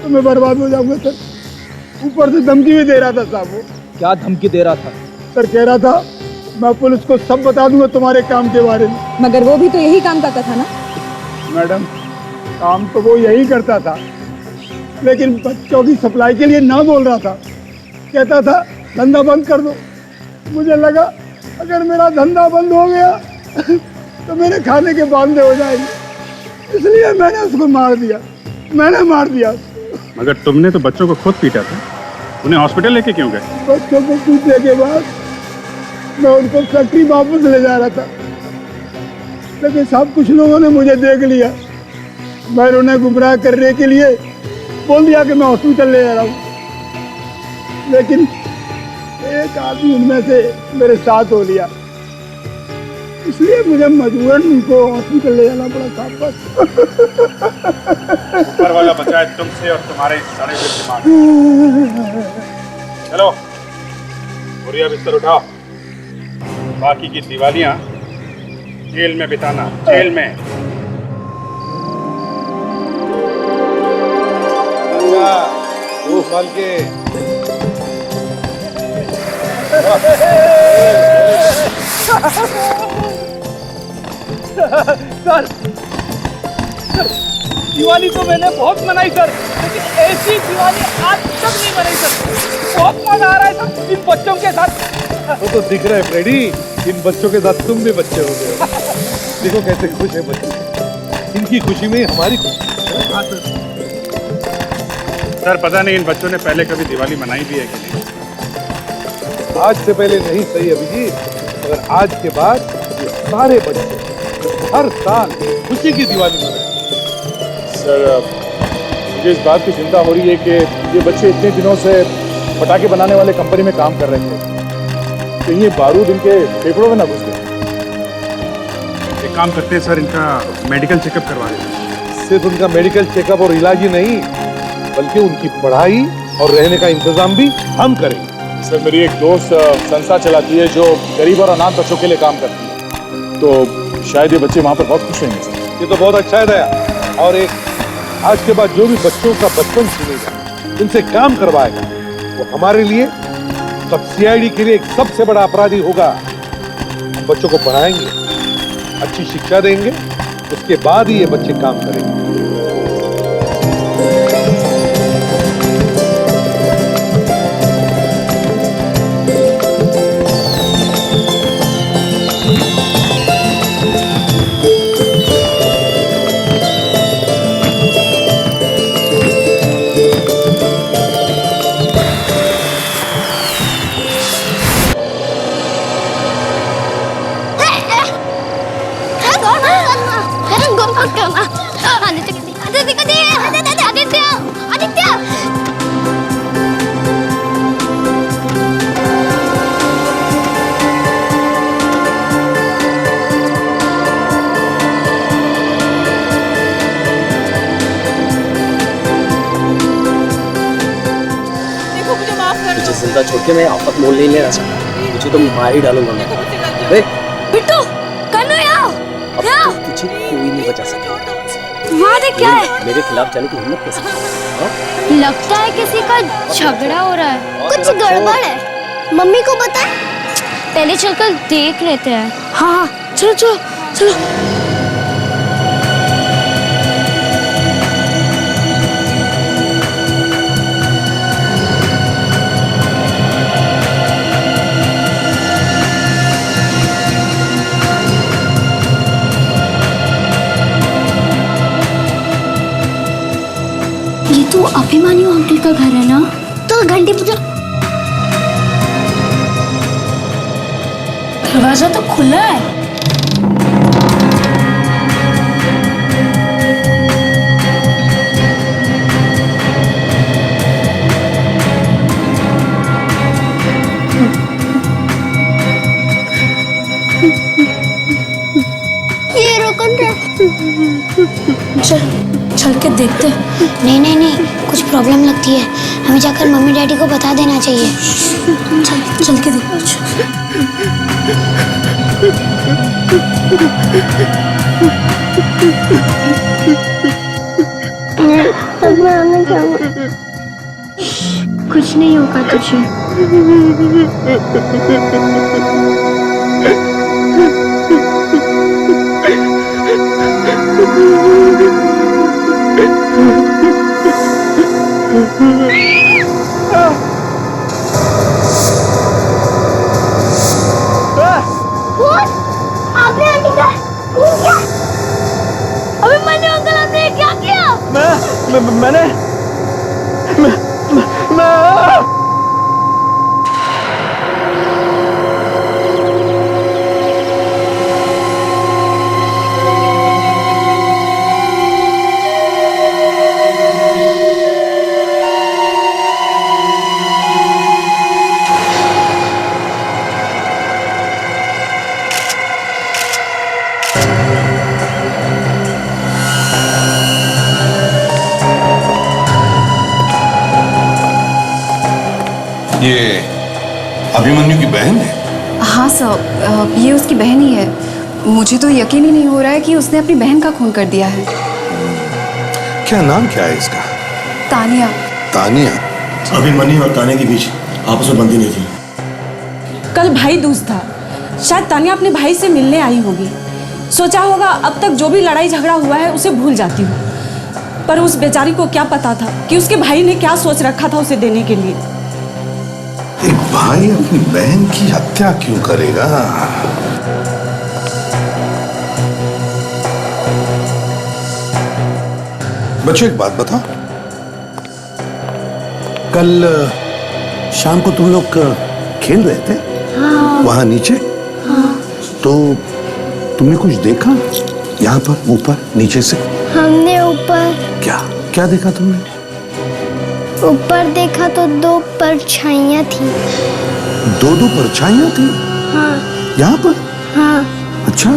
तो मैं बर्बाद हो जाऊंगा सर। ऊपर से धमकी भी दे रहा था साहब। वो क्या धमकी दे रहा था? सर कह रहा था मैं पुलिस को सब बता दूंगा तुम्हारे काम के बारे में। मगर वो भी तो यही काम करता था ना? मैडम, काम तो वो यही करता था, लेकिन बच्चों की सप्लाई के लिए ना बोल रहा था। कहता था धंधा बंद कर दो। मुझे लगा अगर मेरा धंधा बंद हो गया तो मेरे खाने के बांधे हो जाएंगे, इसलिए मैंने उसको मार दिया। मगर तुमने तो बच्चों को खुद पीटा था, उन्हें हॉस्पिटल लेके क्यों गए? बच्चों को पीटने के बाद मैं उनको फैक्ट्री वापस ले जा रहा था, लेकिन साहब कुछ लोगों ने मुझे देख लिया। मैं उन्हें गुमराह करने के लिए बोल दिया कि मैं हॉस्पिटल ले जा रहा हूँ, लेकिन एक आदमी उनमें से मेरे साथ हो लिया, इसलिए मुझे मजबूरन उनको हॉस्पिटल ले जाना पड़ा साहब। ऊपर वाला बचाए तुमसे और तुम्हारे सड़े हुए दिमाग। चलो बोरिया बिस्तर उठाओ, बाकी की दिवालियां जेल में बिताना, जेल में। वो साल के सर, दिवाली तो मैंने बहुत मनाई सर, लेकिन ऐसी दिवाली आज तक नहीं मनाई सर। बहुत मजा आ रहा है सर इन बच्चों के साथ। वो तो दिख रहा है फ्रेडी, इन बच्चों के साथ तुम भी बच्चे हो गए हो। देखो कैसे खुश है बच्चे, इनकी खुशी में हमारी खुशी। सर पता नहीं इन बच्चों ने पहले कभी दिवाली मनाई भी है कि नहीं। आज से पहले नहीं सही अभिजीत, मगर आज के बाद ये सारे बच्चे हर साल खुशी की दिवाली मनाएंगे। सर मुझे इस बात की चिंता हो रही है कि ये बच्चे इतने दिनों से पटाखे बनाने वाले कंपनी में काम कर रहे थे, तो ये बारूद इनके फेफड़ों में ना घुस गए। एक काम करते हैं सर, इनका मेडिकल चेकअप करवा देते हैं। सिर्फ उनका मेडिकल चेकअप और इलाज ही नहीं, बल्कि उनकी पढ़ाई और रहने का इंतजाम भी हम करेंगे। सर मेरी एक दोस्त संस्था चलाती है जो गरीब और अनाथ बच्चों के लिए काम करती है, तो शायद ये बच्चे वहाँ पर बहुत खुश रहेंगे सर। ये तो बहुत अच्छा है दया। और एक आज के बाद जो भी बच्चों का बचपन सुनेगा, उनसे काम करवाएगा, वो हमारे लिए तब सीआईडी के लिए एक सबसे बड़ा अपराधी होगा। बच्चों को पढ़ाएंगे, अच्छी शिक्षा देंगे, उसके बाद ही ये बच्चे काम करेंगे। जिंदा छोड़ के मैं आफत मोल नहीं लेना चाहता। मुझे तो मार ही डालूंगा मैं। बिट्टू कन्नू यहाँ तुझे कोई नहीं बचा सकेगा। वहाँ देख क्या है? मेरे खिलाफ जाने की हिम्मत कैसे? लगता है किसी का झगड़ा हो रहा है। कुछ गड़बड़ है। मम्मी को बता। पहले चलकर देख लेते हैं। हाँ चलो चलो चलो। ये तो अभिमान्यु अंकल का घर है ना? तो घंटी बजा। दरवाजा तो खुला है। ये रोकन है। चल चल के देखते। नहीं नहीं नहीं, कुछ प्रॉब्लम लगती है। हमें जाकर मम्मी डैडी को बता देना चाहिए। चल चल के देखो। कुछ नहीं होगा तुझे। आपने आंटी का क्या? अभिमन्यु अंकल आपने क्या किया? मैंने ये अभिमन्यु की बहन है? हाँ सर, ये उसकी बहन ही है। मुझे तो यकीन ही नहीं हो रहा है कि उसने अपनी बहन का खून कर दिया है। क्या नाम क्या है इसका? तानिया। तानिया? अभिमन्यु और तानिया के बीच आपस में बनती नहीं थी। कल भाई दूज था, शायद तानिया अपने भाई से मिलने आई होगी। सोचा होगा अब तक जो भी लड़ाई झगड़ा हुआ है उसे भूल जाती हूँ। पर उस बेचारी को क्या पता था कि उसके भाई ने क्या सोच रखा था उसे देने के लिए। एक भाई अपनी बहन की हत्या क्यों करेगा? बच्चों एक बात बताओ, कल शाम को तुम लोग खेल रहे थे? हाँ। वहां नीचे? हाँ। तो तुमने कुछ देखा यहाँ पर ऊपर नीचे से? हमने ऊपर क्या क्या देखा तुमने? ऊपर देखा तो 2 परछाइयाँ थी। 2 परछाइयाँ थी? हाँ। यहाँ पर? हाँ। अच्छा,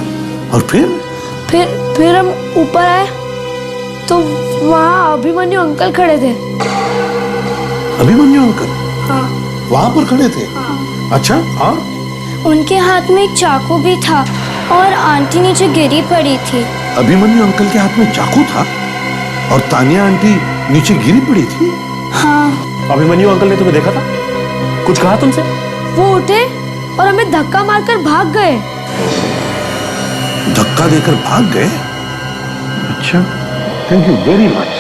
और फिर हम ऊपर आए तो वहाँ अभिमन्यु अंकल खड़े थे। अभिमन्यु अंकल? हाँ। वहाँ पर खड़े थे? हाँ। अच्छा, और? उनके हाथ में एक चाकू भी था और आंटी नीचे गिरी पड़ी थी। अभिमन्यु अंकल के हाथ में चाकू था और तानिया आंटी नीचे गिरी पड़ी थी? हाँ। अभिमन्यु अंकल ने तुम्हें देखा था? कुछ कहा तुमसे? वो उठे और हमें धक्का मारकर भाग गए। धक्का देकर भाग गए? अच्छा, थैंक यू वेरी मच।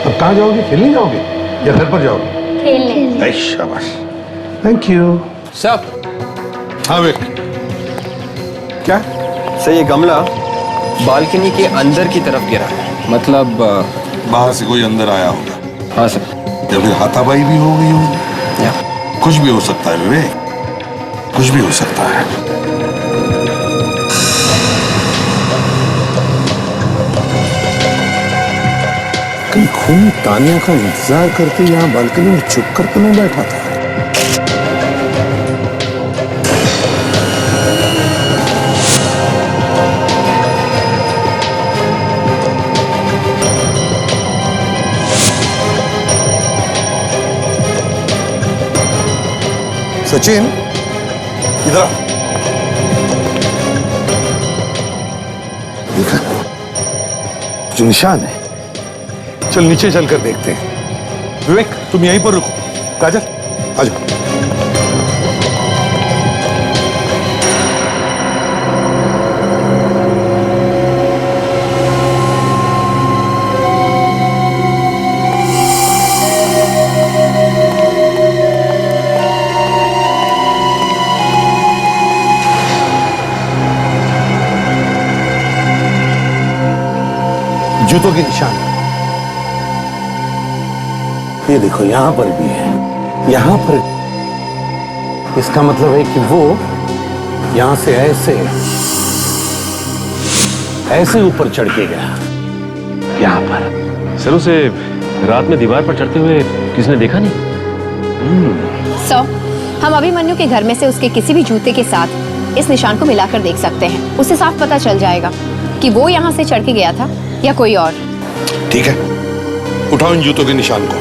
अब कहाँ जाओगे? खेलने जाओगे या घर पर जाओगे? खेलने। शाबाश, थैंक यू। सब हाँ वे क्या? सर ये गमला बालकनी के अंदर की तरफ गिरा है। मतलब बाहर से कोई अंदर आया होगा? हाँ सर। या फिर हाथापाई भी हो गई होगी? कुछ भी हो सकता है विवेक, कुछ भी हो सकता है। कहीं खून तानिया का इंतजार करते यहाँ बालकनी में चुप कर तो नहीं बैठा था? सचिन, इधर आ। देखा जो निशान है, चल नीचे चलकर देखते हैं। विवेक, तुम यहीं पर रुको। काजल, आ जाओ। जूतों के निशान ये देखो, यहां पर भी है, यहां पर। इसका मतलब है कि वो यहां से ऐसे ऊपर चढ़ के गया, यहां पर। सर, उसे रात में दीवार पर चढ़ते हुए किसने देखा नहीं? सर, हम अभिमन्यु के घर में से उसके किसी भी जूते के साथ इस निशान को मिलाकर देख सकते हैं। उससे साफ पता चल जाएगा कि वो यहाँ से चढ़ के गया था या कोई और। ठीक है, उठाओ इन जूतों के निशान को।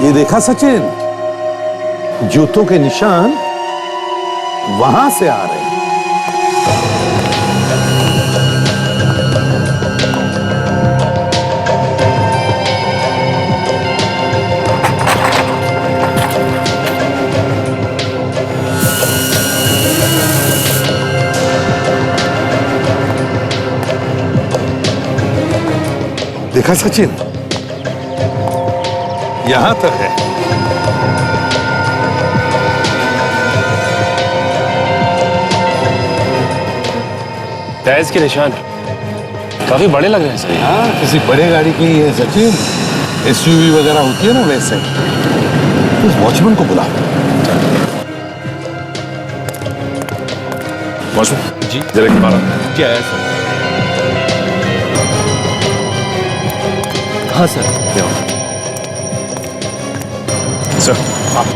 ये देखा सचिन, जूतों के निशान वहां से आ रहे हैं। देखा सचिन, यहां तक है। टायर्स के निशान काफी बड़े लग रहे हैं सर। हाँ, किसी बड़े गाड़ी के लिए है सचिन। एसयूवी वगैरह होती है ना, वैसे। उस वॉचमैन को बुला। वॉचमैन जी, जरा के बाहर क्या है सर? हाँ सर। सर, आप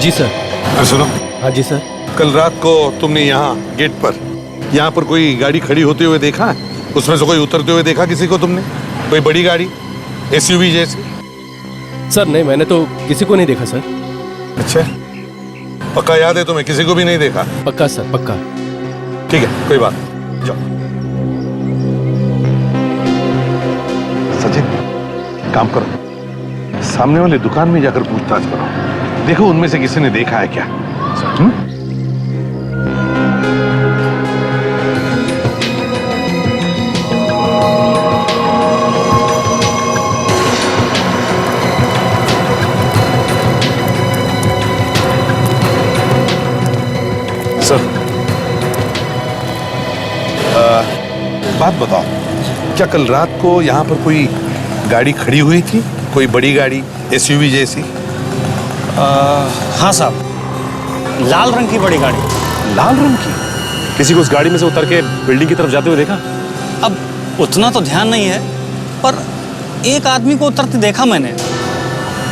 जी सर। सुनो। हाँ जी सर। कल रात को तुमने यहाँ पर कोई गाड़ी खड़ी होते हुए देखा? उसमें से कोई उतरते हुए देखा किसी को तुमने? कोई बड़ी गाड़ी, एसयूवी जैसी? सर नहीं, मैंने तो किसी को नहीं देखा सर। अच्छा, पक्का याद है तुम्हें? किसी को भी नहीं देखा? पक्का सर, पक्का। ठीक है, कोई बात नहीं, जाओ। सचिन, काम करो, सामने वाली दुकान में जाकर पूछताछ करो। देखो उनमें से किसी ने देखा है क्या? सर, बात बताओ, क्या कल रात को यहाँ पर कोई गाड़ी खड़ी हुई थी? कोई बड़ी गाड़ी, एसयूवी जैसी? हाँ साहब, लाल रंग की बड़ी गाड़ी। लाल रंग की? किसी को उस गाड़ी में से उतर के बिल्डिंग की तरफ जाते हुए देखा? अब उतना तो ध्यान नहीं है, पर एक आदमी को उतरते देखा मैंने।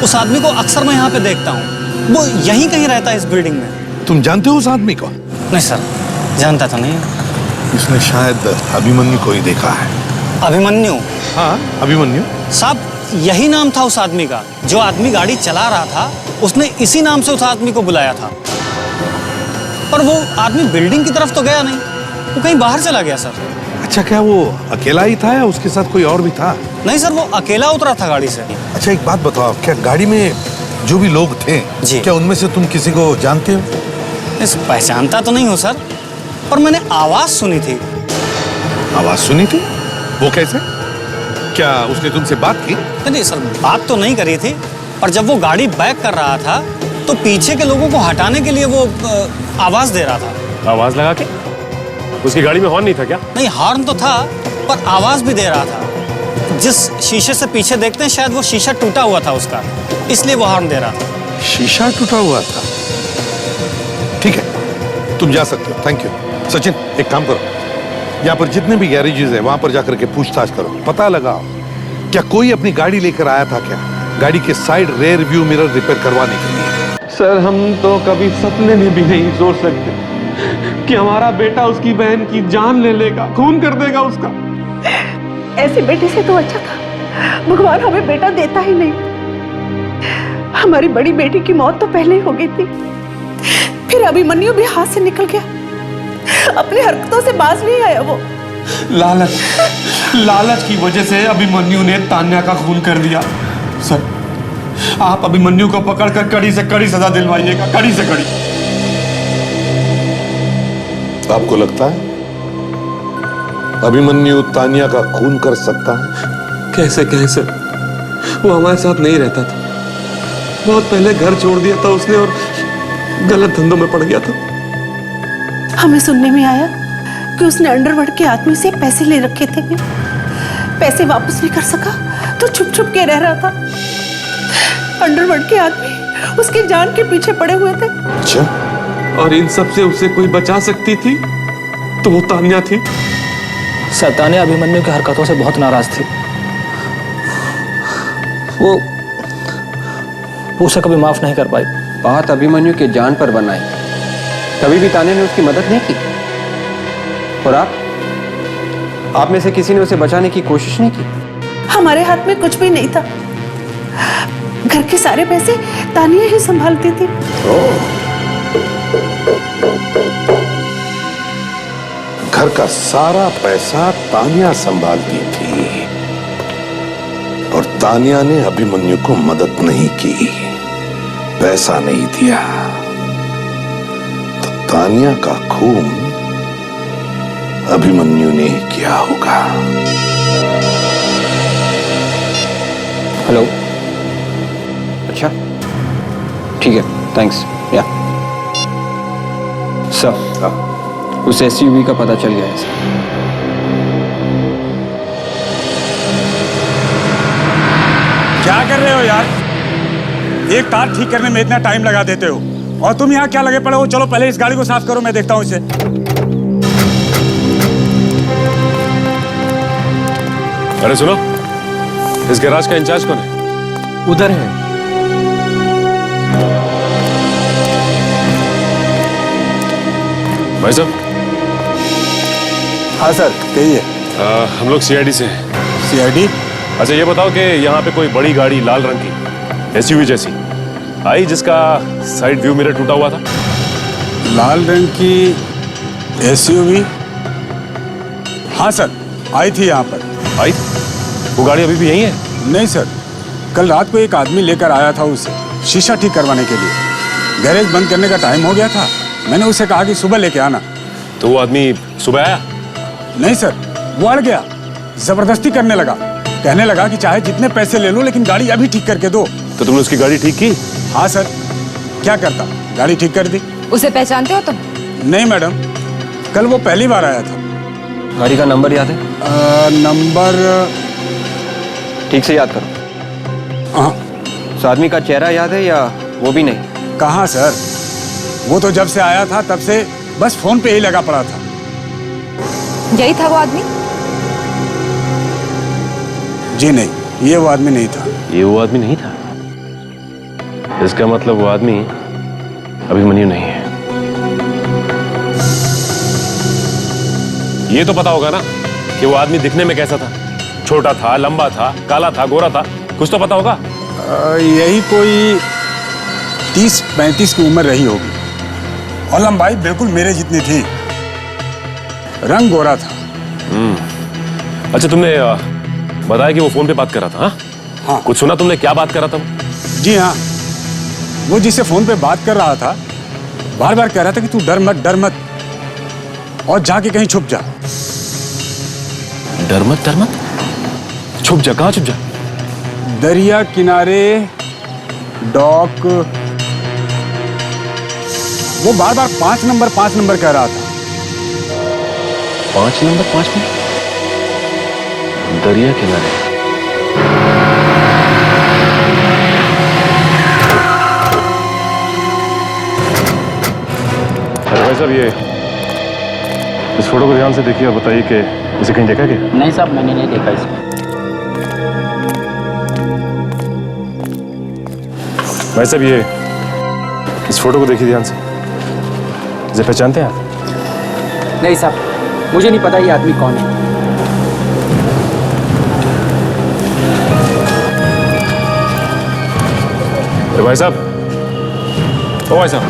उस आदमी को अक्सर मैं यहाँ पे देखता हूँ, वो यहीं कहीं रहता है इस बिल्डिंग में। तुम जानते हो उस आदमी को? नहीं सर, जानता तो नहीं। इसने शायद अभिमन्यु को ही देखा है। अभिमन्यु? हाँ, अभिमन्यु। साहब, यही नाम था उस आदमी का। जो आदमी गाड़ी चला रहा था, उसने इसी नाम से उस आदमी को बुलाया था। पर वो आदमी बिल्डिंग की तरफ तो गया नहीं, वो कहीं बाहर चला गया सर। अच्छा, क्या वो अकेला ही था या उसके साथ कोई और भी था? नहीं सर, वो अकेला उतरा था गाड़ी से। अच्छा, एक बात बताओ, क्या गाड़ी में जो भी लोग थे जी, क्या उनमें से तुम किसी को जानते हो? पहचानता तो नहीं हो सर, पर मैंने आवाज सुनी थी। आवाज सुनी थी? वो कैसे? क्या उसने तुमसे बात की? नहीं सर, बात तो नहीं करी थी, पर जब वो गाड़ी बैक कर रहा था तो पीछे के लोगों को हटाने के लिए वो आवाज दे रहा था। आवाज लगा के? उसकी गाड़ी में हॉर्न नहीं था क्या? नहीं, हॉर्न तो था, पर आवाज भी दे रहा था। जिस शीशे से पीछे देखते हैं, शायद वो शीशा टूटा हुआ था उसका, इसलिए वो हॉर्न दे रहा था। शीशा टूटा हुआ था? ठीक है, तुम जा सकते हो। Thank you. सचिन, एक काम करो, यहाँ पर जितने भी गैरेजेस हैं वहां पर जाकर के पूछताछ करो, पता लगाओ क्या कोई अपनी गाड़ी लेकर आया था क्या, गाड़ी के side rear view mirror repair करवाने के लिए। सर, हम तो कभी सपने में भी नहीं सोच सकते कि हमारा बेटा उसकी बहन की जान ले लेगा, खून कर देगा उसका। ऐसे बेटे से तो अच्छा था भगवान हमें बेटा देता ही नहीं। हमारी बड़ी बेटी की मौत तो पहले ही हो गई थी, फिर अभिमन्यु भी हाथ से निकल गया। अपनी हरकतों से बाज नहीं आया वो। लालच की वजह से अभिमन्यु ने तान्या का खून कर दिया। सर, आप अभिमन्यु को पकड़कर कड़ी से कड़ी सजा दिलवाइएगा, कड़ी से कड़ी। आपको लगता है अभिमन्यु तान्या का खून कर सकता है? कैसे कहें सर, वो हमारे साथ नहीं रहता था। बहुत पहले घर छोड़ दिया था उसने और गलत धंधों में पड़ गया था। हमें सुनने में आया कि उसने अंडरवर्ल्ड के आदमी से पैसे ले रखे थे, पैसे वापस नहीं कर सका तो छुप छुप के रह रहा था। अंडरवर्ल्ड के आदमी उसकी जान के पीछे पड़े हुए थे। अच्छा, और इन सब से उसे कोई बचा सकती थी तो वो तान्या थी। सर, तान्या अभिमन्यु की हरकतों से बहुत नाराज थी। वो उसे कभी माफ नहीं कर पाई। बात अभिमन्यु के जान पर बनाई, कभी भी तान्या ने उसकी मदद नहीं की। और आप में से किसी ने उसे बचाने की कोशिश नहीं की? हमारे हाथ में कुछ भी नहीं था। घर के सारे पैसे तानिया ही संभालती थी। घर का सारा पैसा तान्या संभालती थी और तान्या ने अभिमन्यु को मदद नहीं की, पैसा नहीं दिया। तो तान्या का खून अभिमन्यु ने किया होगा। हेलो, अच्छा ठीक है, थैंक्स। या सर, उस एसयूवी का पता चल गया है सर। क्या कर रहे हो यार? एक कार ठीक करने में इतना टाइम लगा देते हो और तुम यहाँ क्या लगे पड़े हो? चलो पहले इस गाड़ी को साफ करो, मैं देखता हूँ इसे। अरे सुनो, इस गैराज का इंचार्ज कौन है? उधर है। भाई साहब। हाँ सर, कहिए। हम लोग सीआईडी से हैं। सीआईडी? अच्छा ये बताओ कि यहाँ पे कोई बड़ी गाड़ी लाल रंग की एसयूवी जैसी आई जिसका साइड व्यू मिरर टूटा हुआ था? लाल रंग की एसयूवी? हाँ सर, आई थी यहाँ पर। आई? वो गाड़ी अभी भी यहीं है? नहीं सर, कल रात को एक आदमी लेकर आया था उसे शीशा ठीक करवाने के लिए। गैरेज बंद करने का टाइम हो गया था, मैंने उसे कहा कि सुबह लेके आना। तो वो आदमी सुबह आया? नहीं सर, वो अड़ गया, जबरदस्ती करने लगा, कहने लगा कि चाहे जितने पैसे ले लो लेकिन गाड़ी अभी ठीक करके दो। तो तुमने उसकी गाड़ी ठीक की? हाँ सर, क्या करता, गाड़ी ठीक कर दी। उसे पहचानते हो तुम? नहीं मैडम, कल वो पहली बार आया था। गाड़ी का नंबर याद है? नंबर ठीक से याद करो। हाँ। उस आदमी का चेहरा याद है या वो भी नहीं? कहाँ सर, वो तो जब से आया था तब से बस फोन पे ही लगा पड़ा था। यही था वो आदमी? जी नहीं, ये वो आदमी नहीं था। ये वो आदमी नहीं था? इसका मतलब वो आदमी अभिमन्यु नहीं है। ये तो पता होगा ना कि वो आदमी दिखने में कैसा था? छोटा था, लंबा था, काला था, गोरा था, कुछ तो पता होगा। यही कोई 30-35 की उम्र रही होगी और लंबाई बिल्कुल मेरे जितनी थी, रंग गोरा था। अच्छा, तुमने बताया कि वो फोन पे बात कर रहा था? हाँ? हाँ। कुछ सुना तुमने, क्या बात कर रहा था? जी हाँ, वो जिससे फोन पे बात कर रहा था बार बार कह रहा था कि तू डर मत और जाके कहीं छुप जा। डर मत? छुप जा? कहाँ छुप जा? दरिया किनारे, डॉक। वो बार बार 5 नंबर कह रहा था। 5 नंबर? दरिया किनारे। अरे भाई साहब, ये इस फोटो को ध्यान से देखिए और बताइए कि इसे कहीं देखा क्या? नहीं साहब, मैंने नहीं देखा इसे। भाई साहब, ये इस फोटो को देखिए ध्यान से। इसे पहचानते हैं आप? नहीं साहब, मुझे नहीं पता ये आदमी कौन है। भाई साहब, ओ भाई साहब,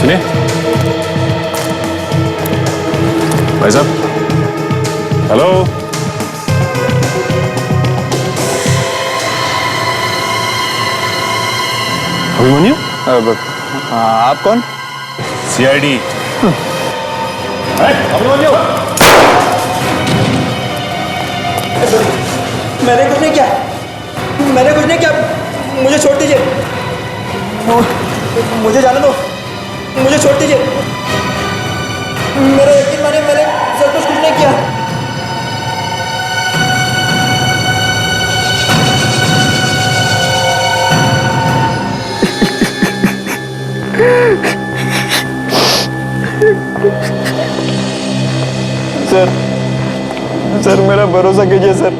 सुनिए भाई साहब, हेलो। अभिमन्यु? आप कौन? सीआईडी। अभिमन्यु! मैंने कुछ नहीं किया, मैंने कुछ नहीं किया, मुझे छोड़ दीजिए, मुझे जाने दो, मुझे छोड़ दीजिए, मेरा यकीन मानिए, मैंने सब कुछ नहीं किया। सर मेरा भरोसा कीजिए सर,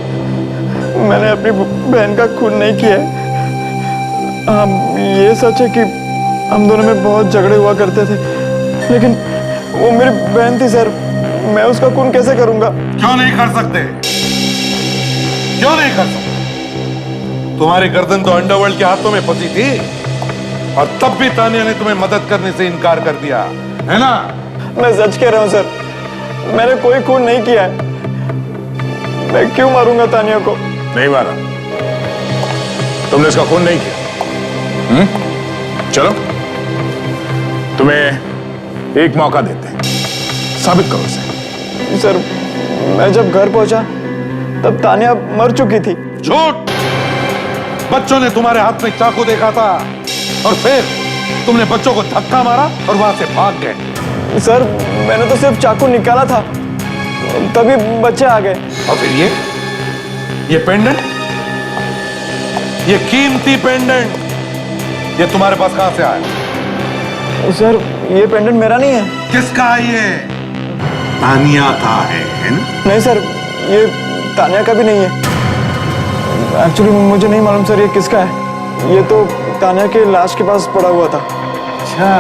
मैंने अपनी बहन का खून नहीं किया है। हाँ, ये सच है कि हम दोनों में बहुत झगड़े हुआ करते थे, लेकिन वो मेरी बहन थी सर, मैं उसका खून कैसे करूंगा? क्यों नहीं कर सकते? क्यों नहीं कर सकते? तुम्हारी गर्दन तो अंडरवर्ल्ड के हाथों में फंसी थी और तब भी तानिया ने तुम्हें मदद करने से इनकार कर दिया, है ना? मैं सच कह रहा हूँ सर, मैंने कोई खून नहीं किया है। मैं क्यों मारूंगा तानिया को? नहीं मारा, तुमने इसका खून नहीं किया। चलो तुम्हें एक मौका देते हैं, साबित करो इसे। सर मैं जब घर पहुंचा तब तानिया मर चुकी थी। झूठ! बच्चों ने तुम्हारे हाथ में चाकू देखा था और फिर तुमने बच्चों को धक्का मारा और वहां से भाग गए। सर मैंने तो सिर्फ चाकू निकाला था, तभी बच्चे आ गए। और फिर ये पेंडेंट, ये कीमती पेंडेंट, ये तुम्हारे पास कहां से आया? सर ये पेंडेंट मेरा नहीं है। किसका है ये? तानिया का है ना? नहीं सर, ये तानिया का भी नहीं है। एक्चुअली मुझे नहीं मालूम सर ये किसका है, ये तो तानिया के लाश के पास पड़ा हुआ था। अच्छा,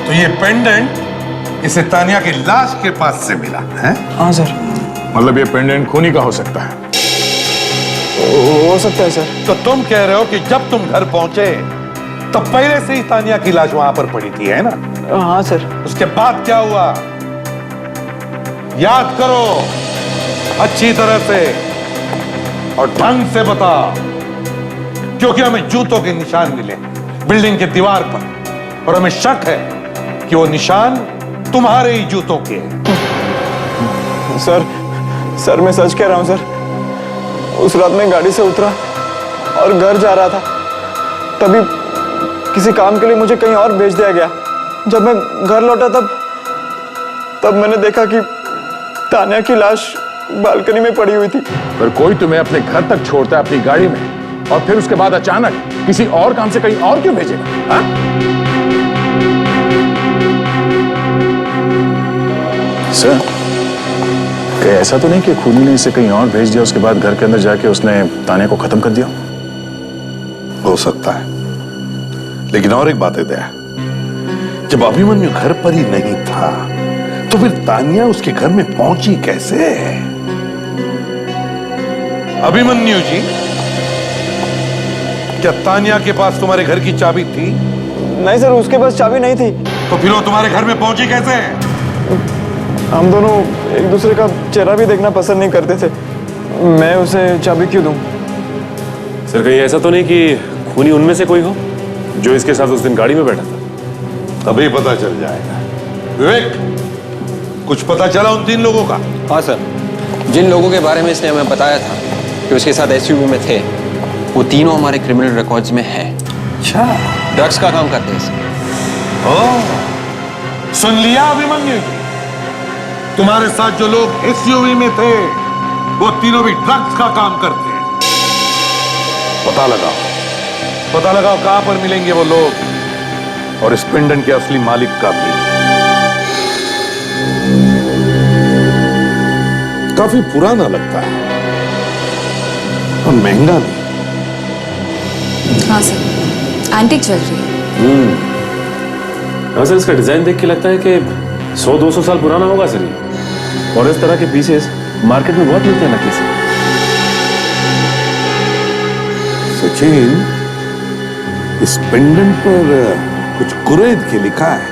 तो ये पेंडेंट इसे तानिया की लाश के पास से मिला है? हाँ सर। मतलब ये पेंडेंट खूनी का हो सकता है? हो सकता है सर। तो तुम कह रहे हो कि जब तुम घर पहुंचे तब पहले से ही तानिया की लाश वहां पर पड़ी थी, है ना? हाँ सर। उसके बाद क्या हुआ? याद करो अच्छी तरह से और ढंग से बता, क्योंकि हमें जूतों के निशान मिले बिल्डिंग के दीवार पर और हमें शक है कि वो निशान तुम्हारे ही जूतों के हैं। सर मैं सच कह रहा हूं सर, उस रात में गाड़ी से उतरा और घर जा रहा था, तभी किसी काम के लिए मुझे कहीं और भेज दिया गया। जब मैं घर लौटा तब मैंने देखा कि तानिया की लाश बालकनी में पड़ी हुई थी। पर कोई तुम्हें अपने घर तक छोड़ता है अपनी गाड़ी में और फिर उसके बाद अचानक किसी और काम से कहीं और क्यों भेजेगा? सर क्या ऐसा तो नहीं कि खूनी ने इसे कहीं और भेज दिया, उसके बाद घर के अंदर जाके उसने तानिया को खत्म कर दिया? हो सकता है, लेकिन और एक बात है दया, जब अभिमन्यु घर पर ही नहीं था तो फिर तानिया उसके घर में पहुंची कैसे? अभिमन्यु जी, क्या तानिया के पास तुम्हारे घर की चाबी थी? नहीं सर, उसके पास चाबी नहीं थी। तो फिर वो तुम्हारे घर में पहुंची कैसे? हम दोनों एक दूसरे का चेहरा भी देखना पसंद नहीं करते थे, मैं उसे चाबी क्यों दूं? सर कहीं ऐसा तो नहीं कि खूनी उनमें से कोई हो जो इसके साथ उस दिन गाड़ी में बैठा था? तभी पता चल जाएगा। विवेक, कुछ पता चला उन 3 लोगों का? हाँ सर, जिन लोगों के बारे में इसने हमें बताया था कि उसके साथ एसयूवी में थे, वो तीनों हमारे क्रिमिनल रिकॉर्ड्स में हैं। अच्छा, ड्रग्स का काम करते हैं सर। ओह, सुन लिया अभिमन्यु जी, तुम्हारे साथ जो लोग एसयूवी में थे वो तीनों भी ड्रग्स का काम करते हैं। पता लगाओ कहां पर मिलेंगे वो लोग और इस पेंडेंट के असली मालिक का भी। काफी पुराना लगता है और महंगा भी। हाँ सर, एंटीक ज्वेलरी है। हाँ सर, इसका डिजाइन देख के लगता है कि 100-200 साल पुराना होगा सर ये। और इस तरह के पीसेस मार्केट में बहुत मिलते हैं नकली से। सचिन, इस पेंडेंट पर कुछ कुरैद के लिखा है।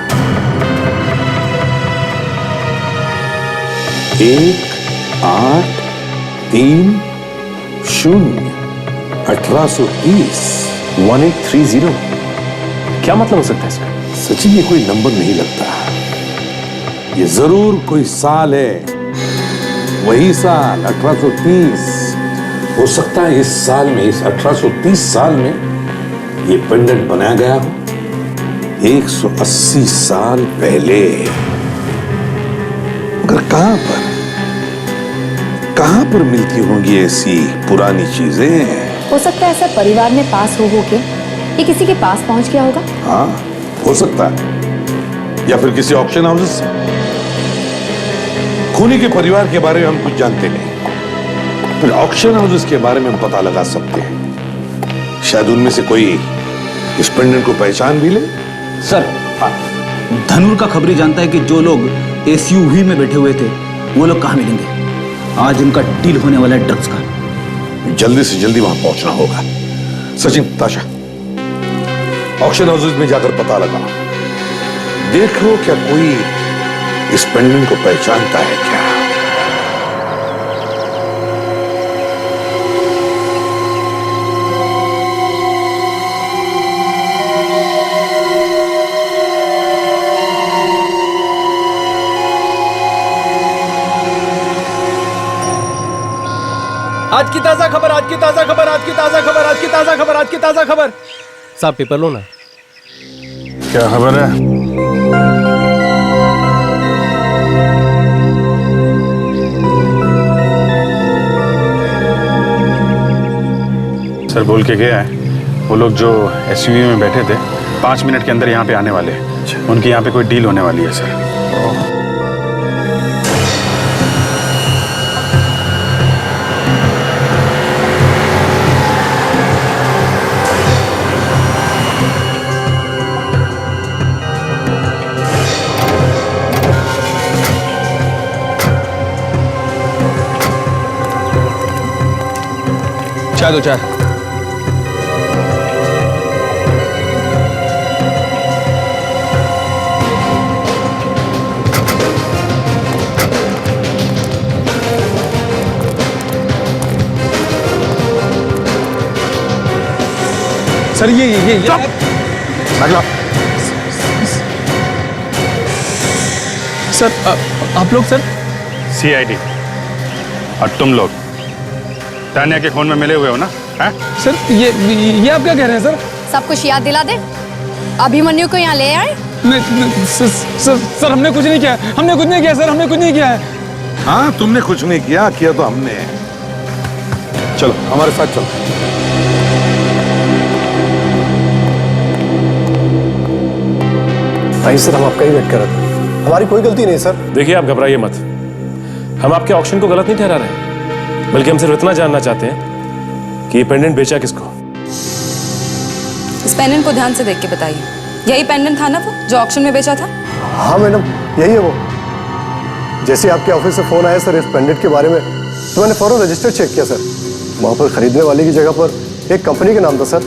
1830 1830। क्या मतलब हो सकता है इसका? सचिन, ये कोई नंबर नहीं लगता, ये जरूर कोई साल है, वही साल 1830। हो सकता है इस साल में, इस 1830 साल में ये पेंडेंट बनाया गया हो, 180 साल पहले। मगर कहां पर मिलती होंगी ऐसी पुरानी चीजें? हो सकता है सर परिवार में पास हो के ये किसी के पास पहुंच गया होगा। हाँ, हो सकता है, या फिर किसी ऑक्शन हाउस से। खूनी के परिवार के बारे में हम कुछ जानते नहीं, फिर ऑक्शन हाउस के बारे में हम पता लगा सकते हैं। शायद उनमें से कोई इस पेंडेंट को पहचान भी ले। सर, धनुर का खबरी जानता है कि जो लोग एसयूवी में बैठे हुए थे वो लोग कहाँ मिलेंगे। आज उनका डील होने वाला है ड्रग्स का। जल्दी से जल्दी वहां पहुंचना होगा। सचिन, ताशा, ऑक्शन हाउस में जाकर पता लगा, देखो क्या कोई इस पेंडेंट को पहचानता है क्या। आज की ताजा खबर, आज की ताजा खबर, आज की ताजा खबर, आज की ताजा खबर, आज की ताजा खबर। साहब पेपर लो ना। क्या खबर है? सर बोल के गया है, वो लोग जो एसयूवी में बैठे थे 5 मिनट के अंदर यहाँ पे आने वाले हैं। उनकी यहाँ पे कोई डील होने वाली है सर। चाय दो, चाय। सर ये सर आप लोग सर सीआईडी और तुम लोग तानिया के खून में मिले हुए हो ना? सर ये आप क्या कह रहे हैं सर? सब कुछ याद दिला दे। अभिमन्यु को यहाँ ले आए? नहीं सर हमने कुछ नहीं किया, हमने कुछ नहीं किया सर, हमने कुछ नहीं किया है। हाँ, तुमने कुछ नहीं किया, किया तो हमने। चलो हमारे साथ चलो। भाई सर, हम आपका ही वेट कर रहे थे, हमारी कोई गलती नहीं सर। देखिए, आप घबराइए मत, हम आपके ऑक्शन को गलत नहीं ठहरा रहे, बल्कि हम सिर्फ इतना जानना चाहते हैं कि ये पेंडेंट बेचा किसको। इस पेंडेंट को ध्यान से देख के बताइए, यही पेंडेंट था ना वो जो ऑक्शन में बेचा था? हाँ मैडम, यही है वो। जैसे आपके ऑफिस से फोन आया सर इस पेंडेंट के बारे में, तो मैंने फौरन रजिस्टर चेक किया सर। वहाँ पर खरीदने वाले की जगह पर एक कंपनी का नाम था सर।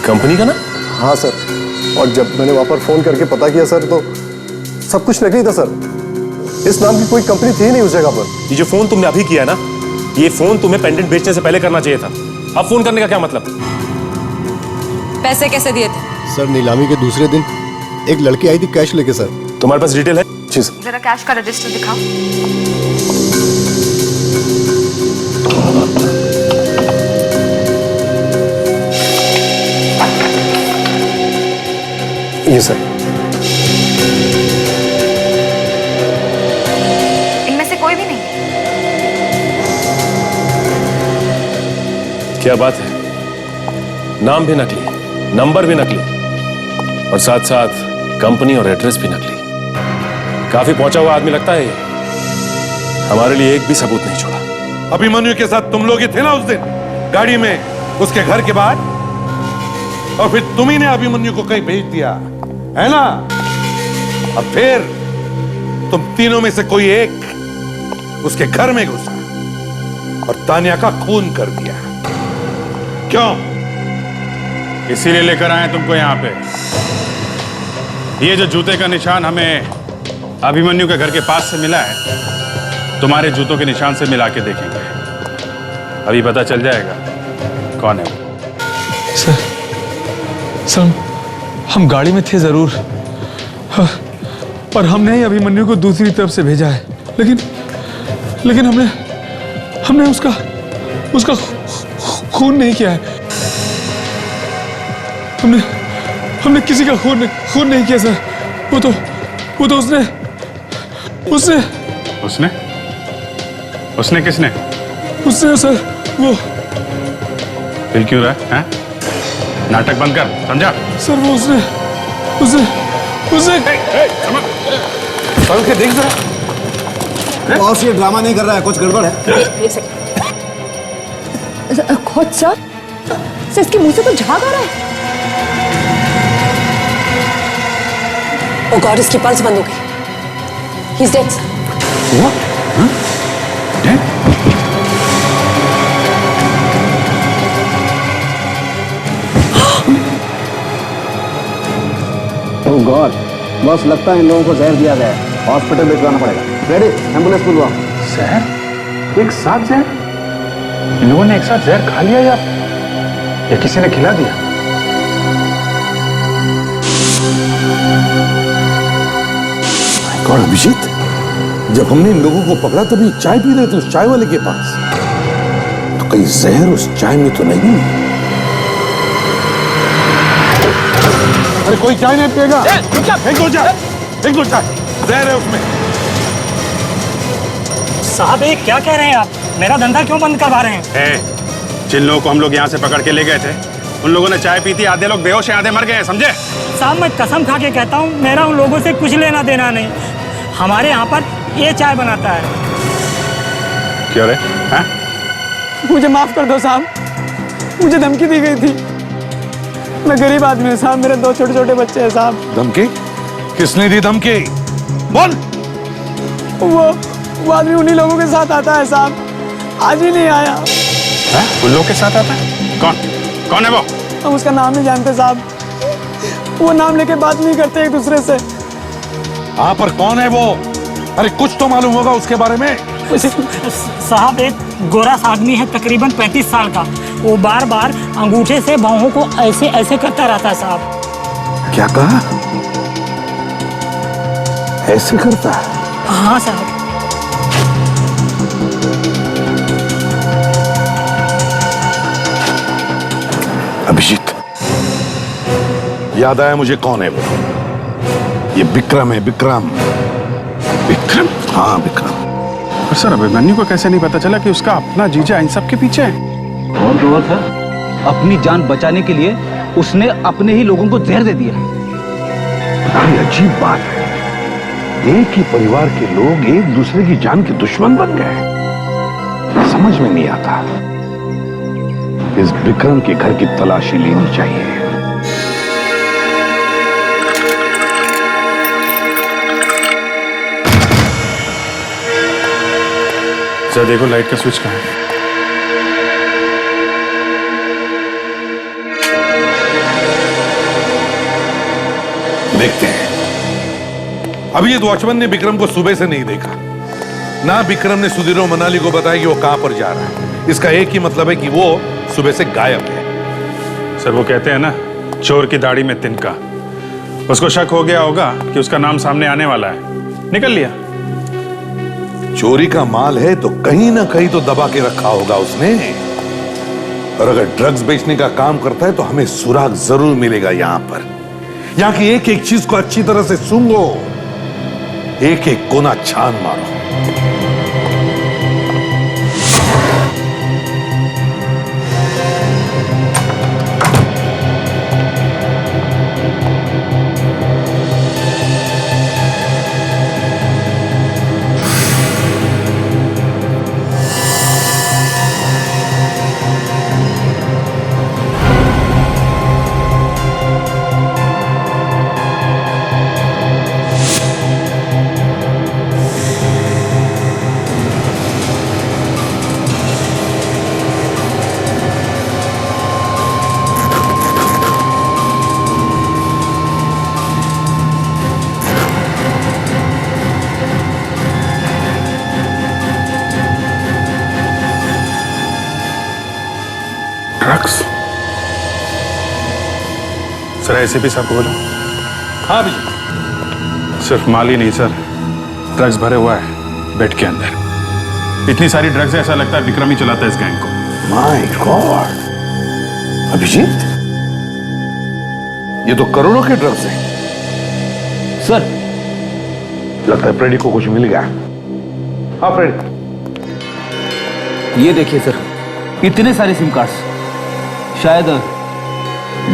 कंपनी का नाम? हाँ सर, और जब मैंने वहाँ पर फोन करके पता किया सर, तो सब कुछ नकली था सर। इस नाम की कोई कंपनी थी नहीं उस जगह पर। ये जो फोन तुमने अभी किया ना, ये फोन तुम्हें पेंडेंट बेचने से पहले करना चाहिए था। अब फोन करने का क्या मतलब? पैसे कैसे दिए थे? सर नीलामी के दूसरे दिन एक लड़की आई थी कैश लेके सर। तुम्हारे पास डिटेल है? जी सर। जरा कैश का रजिस्टर दिखाओ। ये सर। इनमें से कोई भी नहीं? क्या बात है, नाम भी नकली, नंबर भी नकली, और साथ साथ कंपनी और एड्रेस भी नकली। काफी पहुंचा हुआ आदमी लगता है ये। हमारे लिए एक भी सबूत नहीं छोड़ा। अभिमन्यु के साथ तुम लोग ही थे ना उस दिन गाड़ी में, उसके घर के बाहर, और फिर तुम ही ने अभिमन्यु को कहीं भेज दिया है ना? अब फिर तुम तीनों में से कोई एक उसके घर में घुसा और तानिया का खून कर दिया। क्यों? इसीलिए लेकर आए तुमको यहाँ पे। ये जो जूते का निशान हमें अभिमन्यु के घर के पास से मिला है, तुम्हारे जूतों के निशान से मिला के देखेंगे। अभी पता चल जाएगा कौन है वो। सर हम गाड़ी में थे जरूर, पर हमने ही अभिमन्यु को दूसरी तरफ से भेजा है। लेकिन हमने उसका खून नहीं किया है। हमने किसी का खून नहीं किया सर। वो तो उसने किसने? उसने सर वो। फिर क्यों रहा है? नाटक बंद कर, समझा? सर वो उसने चल के देख जरा। बॉस ये ड्रामा नहीं कर रहा है, कुछ गड़बड़ है। एक सेकंड। खुद सर इसके मुंह से तो झाग आ रहा है। ओ गॉड, इसकी पल्स बंद हो गई। He is dead sir. What? Huh? Dead? Oh God, boss लगता है इन लोगों को जहर दिया गया है। हॉस्पिटल भिजवाना पड़ेगा। रेडी, एम्बुलेंस बुलवाओ। जहर? एक साथ जहर? इन लोगों ने एक साथ जहर खा लिया या किसी ने खिला दिया? कौन? अभिजीत, जब हमने इन लोगों को पकड़ा तभी चाय पी रहे थे उस चाय वाले के पास। तो कहीं जहर उस चाय में तो नहीं? अरे कोई चाय नहीं पिएगा। एक दो चाय, जहर है उसमें। साहब ये क्या कह रहे हैं आप? मेरा धंधा क्यों बंद करवा रहे हैं? जिन लोगों को हम लोग यहाँ से पकड़ के ले गए थे, उन लोगों ने चाय पी थी। आधे लोग बेहोश हैं, आधे मर गए, समझे? साहब मैं कसम खा के कहता हूँ, मेरा उन लोगों से कुछ लेना देना नहीं। हमारे यहाँ पर ये चाय बनाता है। क्यों रे? मुझे माफ कर दो साहब, मुझे धमकी दी गई थी। मैं गरीब आदमी हूँ साहब, मेरे 2 छोटे बच्चे हैं साहब। धमकी? किसने दी धमकी? बोल। वो आदमी उन्हीं लोगों के साथ आता है साहब, आज ही नहीं आया। उन लोगों के साथ आता है? कौन है वो? हम उसका नाम नहीं जानते साहब, वो नाम लेके बात नहीं करते एक दूसरे से। हाँ पर कौन है वो? अरे कुछ तो मालूम होगा उसके बारे में। साहब एक गोरा सा आदमी है, तकरीबन 35 साल का। वो बार बार अंगूठे से बाहों को ऐसे ऐसे करता रहता है साहब। क्या कहा? ऐसे करता है? हाँ साहब। अभिजीत, याद आया मुझे कौन है वो। ये विक्रम है, विक्रम। विक्रम? हाँ विक्रम। पर सर अभिमन्यु को कैसे नहीं पता चला कि उसका अपना जीजा इन सब के पीछे है? और तो और सर, अपनी जान बचाने के लिए उसने अपने ही लोगों को जहर दे दिया। बड़ी अजीब बात है, एक ही परिवार के लोग एक दूसरे की जान के दुश्मन बन गए। समझ में नहीं आता। इस विक्रम के घर की तलाशी लेनी चाहिए। सर देखो लाइट का स्विच कहाँ है? देखते हैं। अभी ये वॉचमैन ने विक्रम को सुबह से नहीं देखा, ना विक्रम ने सुधीर और मनाली को बताया कि वो कहां पर जा रहा है। इसका एक ही मतलब है कि वो सुबह से गायब है। सर वो कहते हैं ना, चोर की दाढ़ी में तिनका। उसको शक हो गया होगा कि उसका नाम सामने आने वाला है, निकल लिया। चोरी का माल है तो कहीं ना कहीं तो दबा के रखा होगा उसने। और अगर ड्रग्स बेचने का काम करता है तो हमें सुराग जरूर मिलेगा। यहां पर यहां की एक एक चीज को अच्छी तरह से सूंघो, एक एक कोना छान मारो। ड्रग्स? सर एसीपी साहब को बोलो। हाँ भैया। सिर्फ माल ही नहीं सर, ड्रग्स भरे हुआ है बेड के अंदर। इतनी सारी ड्रग्स है, ऐसा लगता है विक्रम ही चलाता है इस गैंग को। माय गॉड, अभिजीत, ये तो करोड़ों के ड्रग्स हैं। सर लगता है फ्रेडी को कुछ मिल गया। हाँ फ्रेडी, ये देखिए सर, इतने सारे सिम कार्ड्स, शायद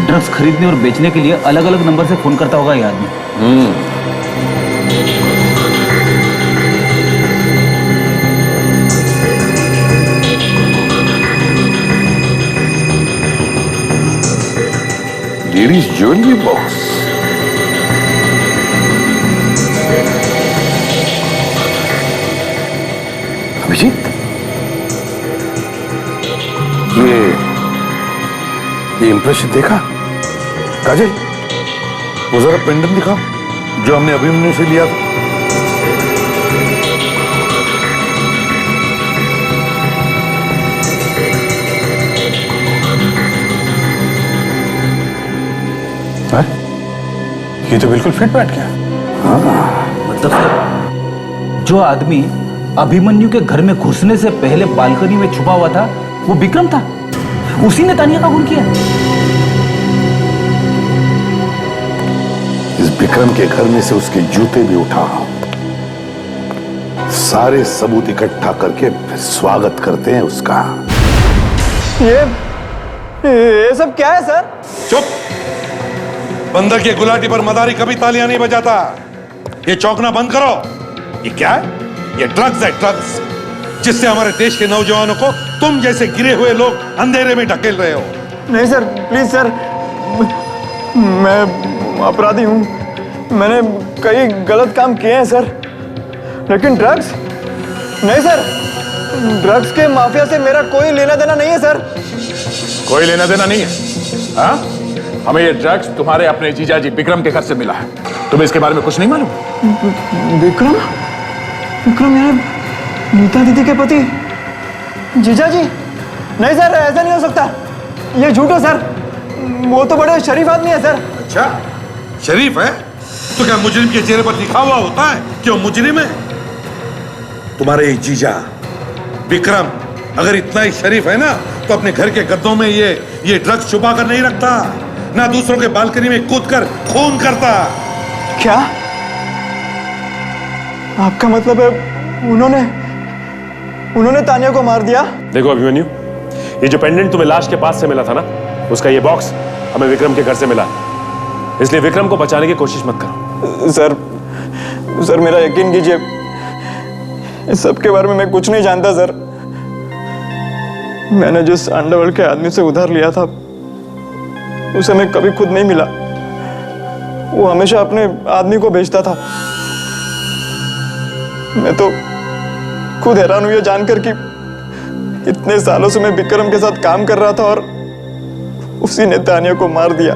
ड्रग्स खरीदने और बेचने के लिए अलग अलग नंबर से फोन करता होगा ये आदमी। Ladies jewellery box. अभिजीत, ये इंप्रेशन देखा? काजल, वो जरा पेंडेंट दिखाओ जो हमने अभिमन्यु से लिया था। है? ये तो बिल्कुल फिट बैठ गया। मतलब सर, जो आदमी अभिमन्यु के घर में घुसने से पहले बालकनी में छुपा हुआ था, वो विक्रम था। उसी ने तानिया का खून किया। इस विक्रम के घर में से उसके जूते भी उठा, सारे सबूत इकट्ठा करके फिर स्वागत करते हैं उसका। ये सब क्या है सर? चुप! बंदर की गुलाटी पर मदारी कभी तालियां नहीं बजाता। ये चौंकना बंद करो। ये क्या है? ये ड्रग्स है, ड्रग्स, जिससे हमारे देश के नौजवानों को तुम जैसे गिरे हुए लोग अंधेरे में ढकेल रहे हो। नहीं सर, प्लीज सर, मैं अपराधी हूँ। मैंने कई गलत काम किए हैं सर, लेकिन ड्रग्स नहीं सर। ड्रग्स के माफिया से मेरा कोई लेना देना नहीं है सर। कोई लेना देना नहीं है? हाँ? हमें ये ड्रग्स तुम्हारे अपने जीजाजी विक्रम के घर से मिला है। तुम्हें इसके बारे में कुछ नहीं मालूम? विक्रम? विक्रम मेरे नीता दीदी के पति? जीजा जी? नहीं सर, ऐसा नहीं हो सकता। ये झूठ है सर। वो तो बड़े शरीफ आदमी है सर। अच्छा, शरीफ है? तो क्या मुजरिम के चेहरे पर लिखा हुआ होता है कि वो मुजरिम है? तुम्हारे जीजा विक्रम अगर इतना ही शरीफ है ना, तो अपने घर के गद्दों में ये ड्रग्स छुपा कर नहीं रखता, ना दूसरों के बालकनी में कूदकर खून करता। क्या आपका मतलब है उन्होंने तानिया को मार दिया? देखो अभिमन्यु, ये जो पेंडेंट तुम्हें लाश के पास से मिला था ना, उसका ये बॉक्स हमें विक्रम के घर से मिला, इसलिए विक्रम को बचाने की कोशिश मत करो। सर मेरा यकीन कीजिए, इस सब के बारे में मैं कुछ नहीं जानता सर। मैंने जिस अंडरवर्ल्ड के आदमी से उधार लिया था, उसे मैं कभी खुद नहीं मिला। वो हमेशा अपने आदमी को बेचता था। मैं तो खुद हैरान हुई जानकर कि इतने सालों से मैं विक्रम के साथ काम कर रहा था और उसी ने तानिया को मार दिया।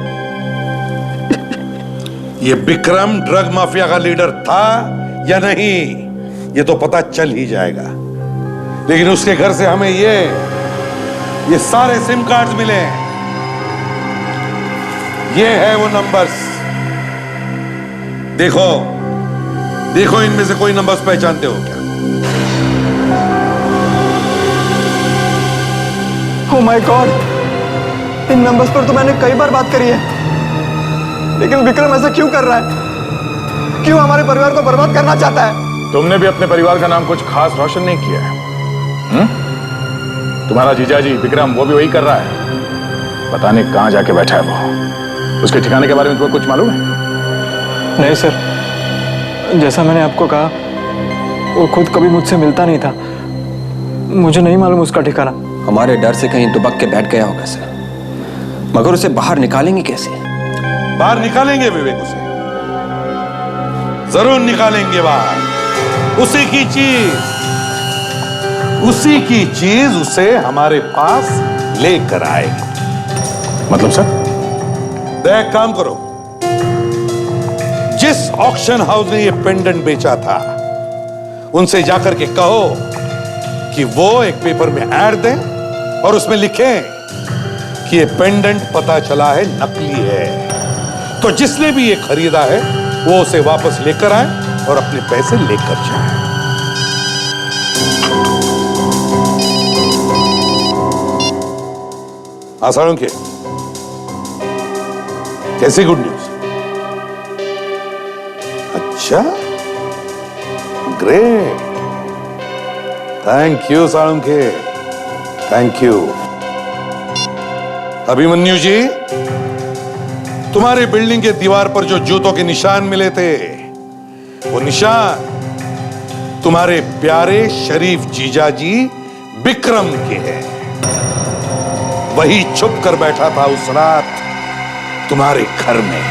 ये विक्रम ड्रग माफिया का लीडर था या नहीं, ये तो पता चल ही जाएगा। लेकिन उसके घर से हमें ये सारे सिम कार्ड्स मिले। ये है वो नंबर्स। देखो इनमें से कोई नंबर्स पहचानते हो क्या? Oh my God, in numbers पर तो मैंने कई बार बात करी है, लेकिन विक्रम ऐसा क्यों कर रहा है? क्यों हमारे परिवार को बर्बाद करना चाहता है? तुमने भी अपने परिवार का नाम कुछ खास रोशन नहीं किया है। तुम्हारा जीजाजी विक्रम वो भी वही कर रहा है। पता नहीं कहां जाके बैठा है वो। उसके ठिकाने के बारे में तुम्हें कुछ मालूम है? नहीं सर, जैसा मैंने आपको कहा, वो खुद कभी मुझसे मिलता नहीं था। मुझे नहीं मालूम उसका ठिकाना। हमारे डर से कहीं दुबक के बैठ गया होगा सर, मगर उसे बाहर निकालेंगे कैसे? बाहर निकालेंगे विवेक, उसे जरूर निकालेंगे बाहर। उसी की चीज उसे हमारे पास लेकर आएगी। मतलब सर? देख, काम करो, जिस ऑक्शन हाउस ने ये पेंडेंट बेचा था, उनसे जाकर के कहो कि वो एक पेपर में ऐड दें और उसमें लिखें कि ये पेंडेंट पता चला है नकली है। तो जिसने भी ये खरीदा है वो उसे वापस लेकर आए और अपने पैसे लेकर जाए। आसानों के कैसी गुड न्यूज? अच्छा, great, thank you Salunkhe, thank you. Abhimanyu ji, तुम्हारे बिल्डिंग के दीवार पर जो जूतों के निशान मिले थे, वो निशान तुम्हारे प्यारे शरीफ जीजाजी विक्रम के हैं। वही छुप कर बैठा था उस रात तुम्हारे घर में।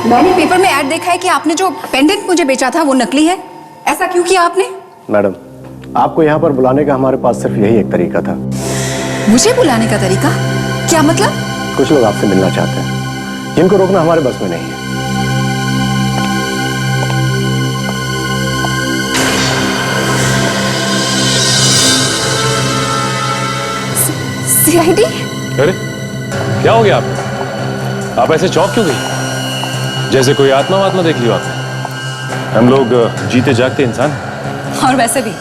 मैंने पेपर में ऐड देखा है कि आपने जो पेंडेंट मुझे बेचा था वो नकली है। ऐसा क्यों किया आपने? मैडम, आपको यहाँ पर बुलाने का हमारे पास सिर्फ यही एक तरीका था। मुझे बुलाने का तरीका? क्या मतलब? कुछ लोग आपसे मिलना चाहते हैं, जिनको रोकना हमारे बस में नहीं है। सीआईडी? अरे क्या हो गया आपको? आप ऐसे चौंक क्यों गई? जैसे कोई आत्मा वात्मा देख लियो आपने। हम लोग जीते जागते इंसान। और वैसे भी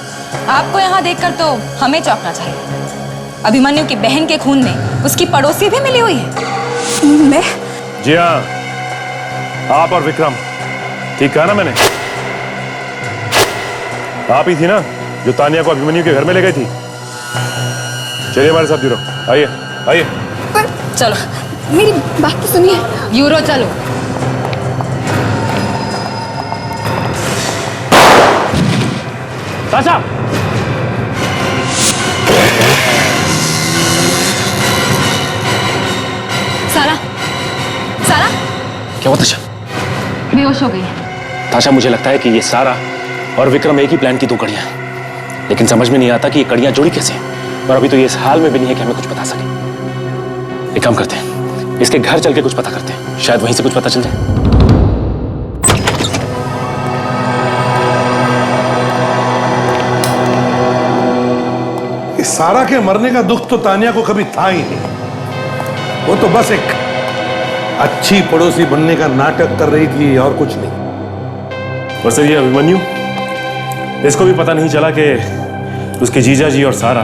आपको यहाँ देखकर तो हमें चौंकना चाहिए। अभिमन्यु की बहन के खून में उसकी पड़ोसी भी मिली हुई है। मैं? जी हाँ, आप और विक्रम। ठीक कहा ना मैंने? आप ही थी ना जो तानिया को अभिमन्यु के घर में ले गई थी। चलिए हमारे साथ ब्यूरो, आइए आइए। पर चलो, मेरी बात तो सुनिए। ब्यूरो चलो। ताशा! सारा, सारा? क्या हुआ ताशा? बेहोश हो गई। ताशा, मुझे लगता है कि ये सारा और विक्रम एक ही प्लान की दो कड़ियां हैं, लेकिन समझ में नहीं आता कि ये कड़ियां जुड़ी कैसे हैं। और अभी तो ये इस हाल में भी नहीं है कि हमें कुछ बता सके। एक काम करते हैं, इसके घर चल के कुछ पता करते हैं, शायद वहीं से कुछ पता चल जाए। सारा के मरने का दुख तो तानिया को कभी था ही नहीं। वो तो बस एक अच्छी पड़ोसी बनने का नाटक कर रही थी और कुछ नहीं। और सर ये अभिमन्यु, इसको भी पता नहीं चला कि उसके जीजा जी और सारा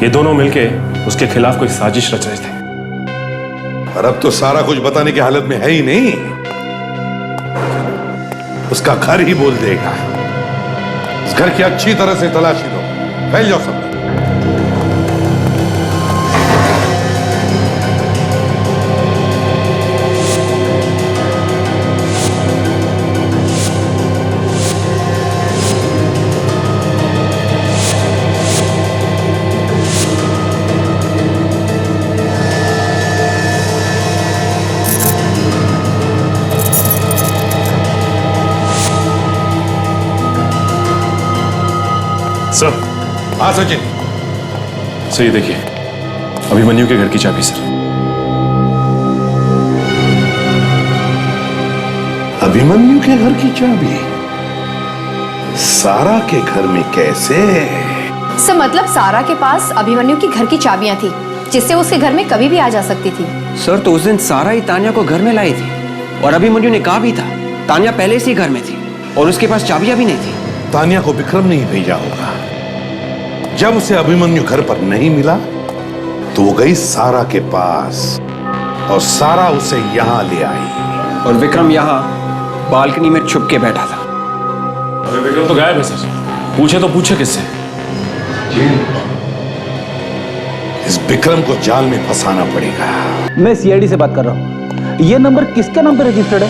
ये दोनों मिलके उसके खिलाफ कोई साजिश रच रहे थे। और अब तो सारा कुछ बताने की हालत में है ही नहीं। उसका घर ही बोल देगा। इस घर की अच्छी तरह से तलाशी लो। फैल जाओ सब। सर। हाँ सचिन। सर ये देखिए, अभिमन्यु के घर की चाबी सर। अभिमन्यु के घर की चाबी सारा के घर में कैसे? सर मतलब सारा के पास अभिमन्यु की घर की चाबियां थी, जिससे उसके घर में कभी भी आ जा सकती थी। सर तो उस दिन सारा ही तानिया को घर में लाई थी, और अभिमन्यु ने कहा भी था तानिया पहले से ही घर में थी और उसके पास चाबियां भी नहीं थी। तानिया को विक्रम ने ही भेजा होगा। जब उसे अभिमन्यु घर पर नहीं मिला तो वो गई सारा के पास और सारा उसे यहां ले आई। और विक्रम यहाँ बालकनी में छुप के बैठा था। अरे विक्रम तो गायब है सर। पूछे तो पूछे किससे? इस विक्रम को जाल में फंसाना पड़ेगा। मैं सीआईडी से बात कर रहा हूँ। ये नंबर किसके नाम पे रजिस्टर्ड है?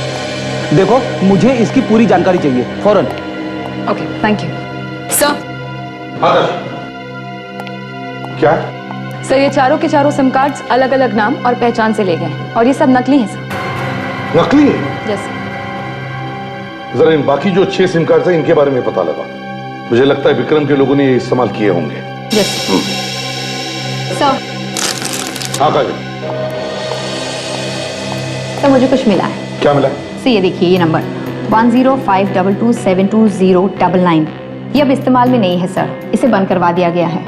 देखो, मुझे इसकी पूरी जानकारी चाहिए फौरन। Okay, thank you sir. क्या? सर ये चारों के चारों सिम कार्ड्स अलग अलग नाम और पहचान से ले गए और ये सब नकली हैं सर। नकली? यस। जरा इन बाकी जो 6 सिम कार्ड हैं इनके बारे में पता लगा। मुझे लगता है विक्रम के लोगों ने ये इस्तेमाल किए होंगे। सर हाँ काजल, तो मुझे कुछ मिला है। क्या मिला? ये देखिए, ये नंबर 1052227209 ये अब इस्तेमाल में नहीं है सर, इसे बंद करवा दिया गया है।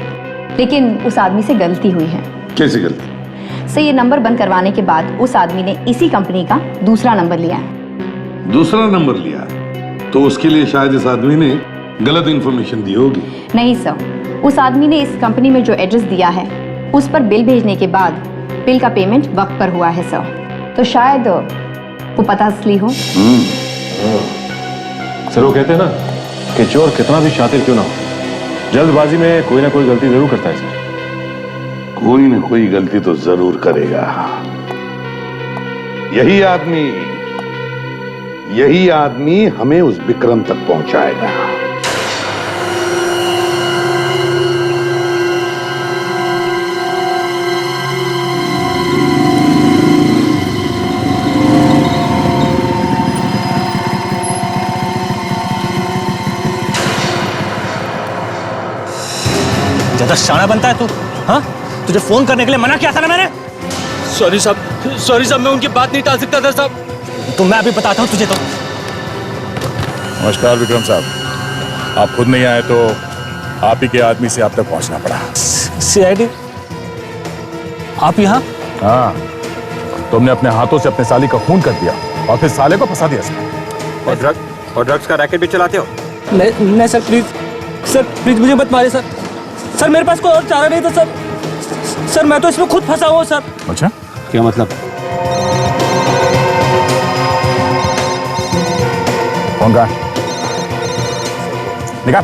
लेकिन उस आदमी से गलती हुई है। कैसी गलती? सर ये नंबर बंद करवाने के बाद उस आदमी ने इसी कंपनी का दूसरा नंबर लिया है। दूसरा नंबर लिया? तो उसके लिए शायद इस आदमी ने गलत इंफॉर्मेशन दी होगी। नहीं सर, उस आदमी ने इस कंपनी में जो एड्रेस दिया है उस पर बिल भेजने के बाद बिल का पेमेंट वक्त पर हुआ है सर, तो शायद वो पता असली हो। सर वो कहते हैं ना कि चोर कितना भी शातिर क्यों ना हो, जल्दबाजी में कोई ना कोई गलती जरूर करता है सर। कोई ना कोई गलती तो जरूर करेगा। यही आदमी हमें उस विक्रम तक पहुंचाएगा। ज्यादा शाना बनता है तू, हाँ? तुझे फोन करने के लिए मना किया था ना मैंने। सॉरी साहब, मैं उनकी बात नहीं टाल सकता था साहब। तो मैं अभी बताता हूँ तुझे। तो नमस्कार विक्रम साहब, आप खुद नहीं आए तो आप ही के आदमी से आप तक पहुंचना पड़ा। सीआईडी आप यहाँ? हाँ, तुमने अपने हाथों से अपने साली का खून कर दिया और फिर साले को फंसा दिया इसमें। और ड्रग्स का रैकेट भी चलाते हो? नहीं सर, प्लीज मुझे मत मारिए सर। सर मेरे पास कोई और चारा नहीं था सर। सर मैं तो इसमें खुद फंसा हुआ सर। अच्छा, क्या मतलब? कौन का? निकाल।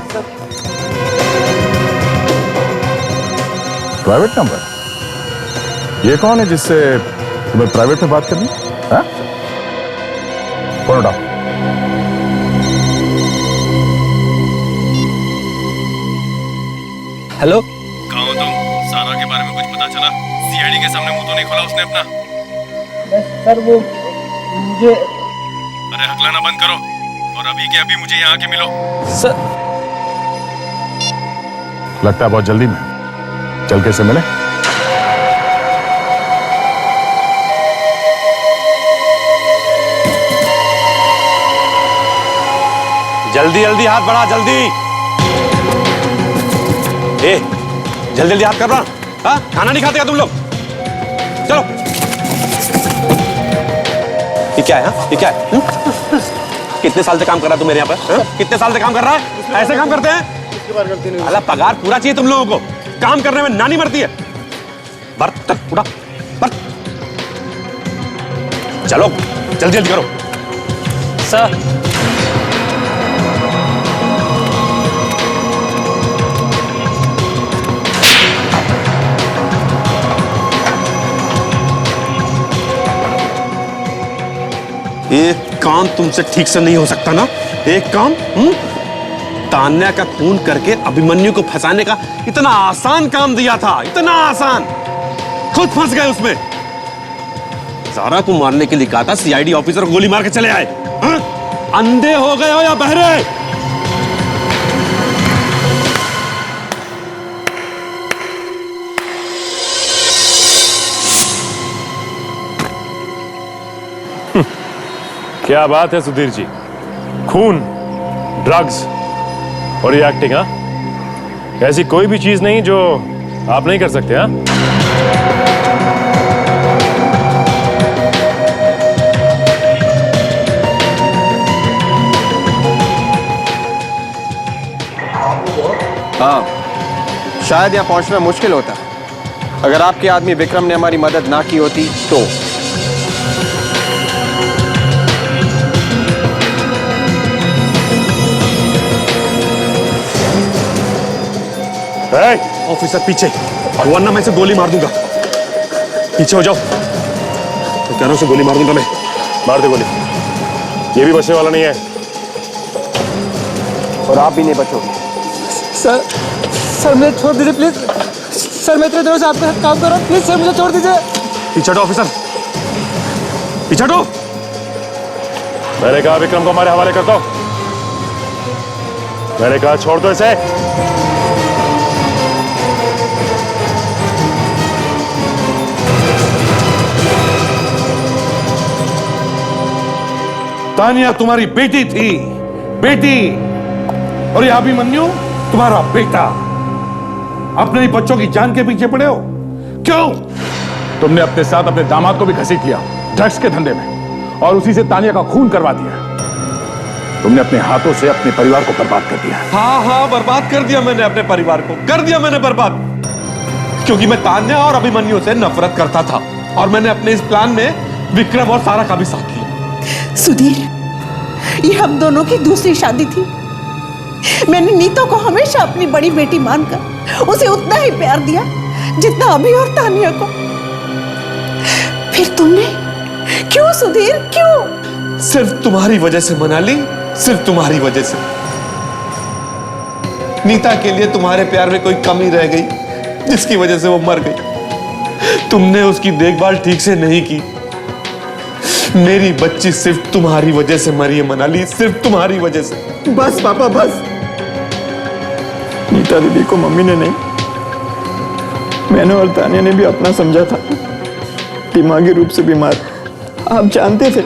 Private number? ये कौन है जिससे तुम्हें प्राइवेट में बात करनी? हाँ? फोन उठाओ। हेलो, कहाँ हो तुम? सारा के बारे में कुछ पता चला? सीआईडी के सामने मुंह तो नहीं खोला उसने अपना? सर वो मुझे, अरे हकलाना बंद करो और अभी के अभी मुझे यहाँ आके मिलो। सर लगता है बहुत जल्दी में, चल के से मिले। जल्दी जल्दी हाथ बढ़ा, जल्दी। ए, जल्दी जल्दी हाथ कर रहा। हाँ, खाना नहीं खाते क्या तुम लोग? चलो। ये क्या है? हाँ? ये क्या है? कितने साल से काम कर रहा है तू मेरे यहाँ पर? हाँ? कितने साल से काम कर रहा है? ऐसे काम करते हैं? अल्लाह पगार पूरा चाहिए तुम लोगों को। काम करने में नानी मरती है। बर्तन पूरा बर्तन। चलो जल्दी जल्दी करो। सर एक काम तुमसे ठीक से नहीं हो सकता ना? एक काम तान्या का खून करके अभिमन्यु को फंसाने का इतना आसान काम दिया था, इतना आसान, खुद फंस गए उसमें। ज़ारा को मारने के लिए कहा था, सीआईडी ऑफिसर को गोली मार के चले आए। हाँ? अंधे हो गए हो या बहरे? क्या बात है सुधीर जी, खून, ड्रग्स और ये एक्टिंग, हाँ? ऐसी कोई भी चीज नहीं जो आप नहीं कर सकते, हाँ? हाँ, शायद यहाँ पहुंचना मुश्किल होता अगर आपके आदमी विक्रम ने हमारी मदद ना की होती तो। ऑफिसर पीछे, वरना मैं इसे गोली मार दूंगा। पीछे हो जाओ। तो कह रहा हूं उसे गोली मार दूंगा मैं। मार दे गोली, ये भी बचने वाला नहीं है। और आप भी नहीं बचोगे। सर मुझे छोड़ दीजिए प्लीज। सर मैं इतने दिनों से आपके साथ काम कर रहा हूँ, प्लीज सर मुझे छोड़ दीजिए। पीछे हटो ऑफिसर, पीछे हटो। मैंने कहा विक्रम को हमारे हवाले करता हूं। मैंने कहा छोड़ दो इसे। तानिया तुम्हारी बेटी थी, बेटी, और यह अभिमन्यु तुम्हारा बेटा। अपने ही बच्चों की जान के पीछे पड़े हो, क्यों? तुमने अपने साथ अपने दामाद को भी घसीट लिया ड्रग्स के धंधे में, और उसी से तानिया का खून करवा दिया। तुमने अपने हाथों से अपने परिवार को बर्बाद कर दिया। हाँ हाँ, बर्बाद कर दिया मैंने अपने परिवार को, कर दिया मैंने बर्बाद, क्योंकि मैं तान्या और अभिमन्यु से नफरत करता था, और मैंने अपने इस प्लान में विक्रम और सारा का भी साथ लिया। सुधीर, ये हम दोनों की दूसरी शादी थी। मैंने नीतो को हमेशा अपनी बड़ी बेटी मानकर उसे उतना ही प्यार दिया जितना अभी और तानिया को। फिर तुमने क्यों सुधीर, क्यों? सिर्फ तुम्हारी वजह से मनाली, सिर्फ तुम्हारी वजह से। नीता के लिए तुम्हारे प्यार में कोई कमी रह गई जिसकी वजह से वो मर गई। तुमने उसकी देखभाल ठीक से नहीं की। मेरी बच्ची सिर्फ तुम्हारी वजह से मरी है मनाली, सिर्फ तुम्हारी वजह से। बस पापा बस। नीता दीदी को मम्मी ने नहीं, मैंने और तानिया ने भी अपना समझा था। दिमागी रूप से बीमार, आप जानते थे,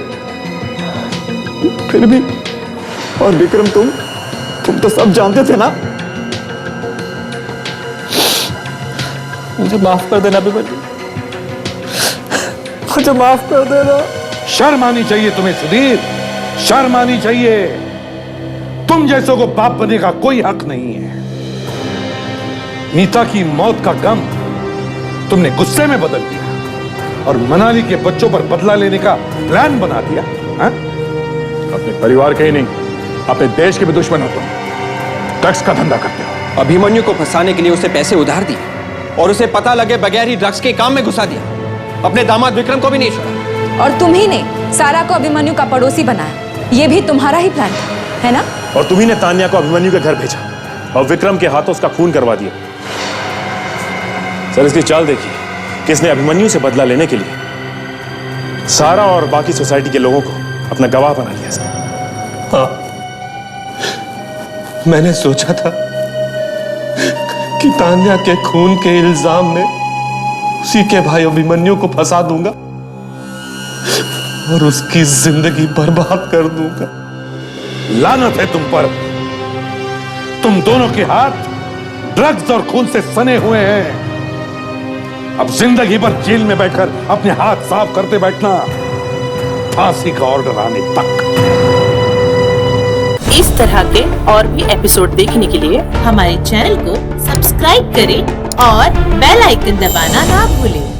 फिर भी। और विक्रम, तुम तो सब जानते थे ना। मुझे माफ कर देना अभिमन्यु, मुझे माफ कर देना। शर्म आनी चाहिए तुम्हें सुधीर, शर्म आनी चाहिए। तुम जैसों को बाप बनने का कोई हक नहीं है। नीता की मौत का गम तुमने गुस्से में बदल दिया और मनाली के बच्चों पर बदला लेने का प्लान बना दिया। हा? अपने परिवार के ही नहीं, अपने देश के भी दुश्मन हो तुम। ड्रग्स का धंधा करते हो। अभिमन्यु को फंसाने के लिए उसे पैसे उधार दिए और उसे पता लगे बगैर ही ड्रग्स के काम में घुसा दिया। अपने दामाद विक्रम को भी नहीं छोड़ा। और तुम ही ने सारा को अभिमन्यु का पड़ोसी बनाया। ये भी तुम्हारा ही प्लान था, है ना? और तुम्ही ने तान्या को अभिमन्यु के घर भेजा और विक्रम के हाथों उसका खून करवा दिया। सर, इसकी चाल देखिए, किसने अभिमन्यु से बदला लेने के लिए सारा और बाकी सोसाइटी के लोगों को अपना गवाह बना लिया। सर, हाँ, मैंने सोचा था कि तान्या के खून के इल्जाम में उसी के भाई अभिमन्यु को फंसा दूंगा और उसकी जिंदगी बर्बाद कर दूंगा। लानत है तुम पर। तुम दोनों के हाथ ड्रग्स और खून से सने हुए हैं। अब जिंदगी भर जेल में बैठकर अपने हाथ साफ करते बैठना, फांसी का ऑर्डर आने तक। इस तरह के और भी एपिसोड देखने के लिए हमारे चैनल को सब्सक्राइब करें और बेल आइकन दबाना ना भूलें।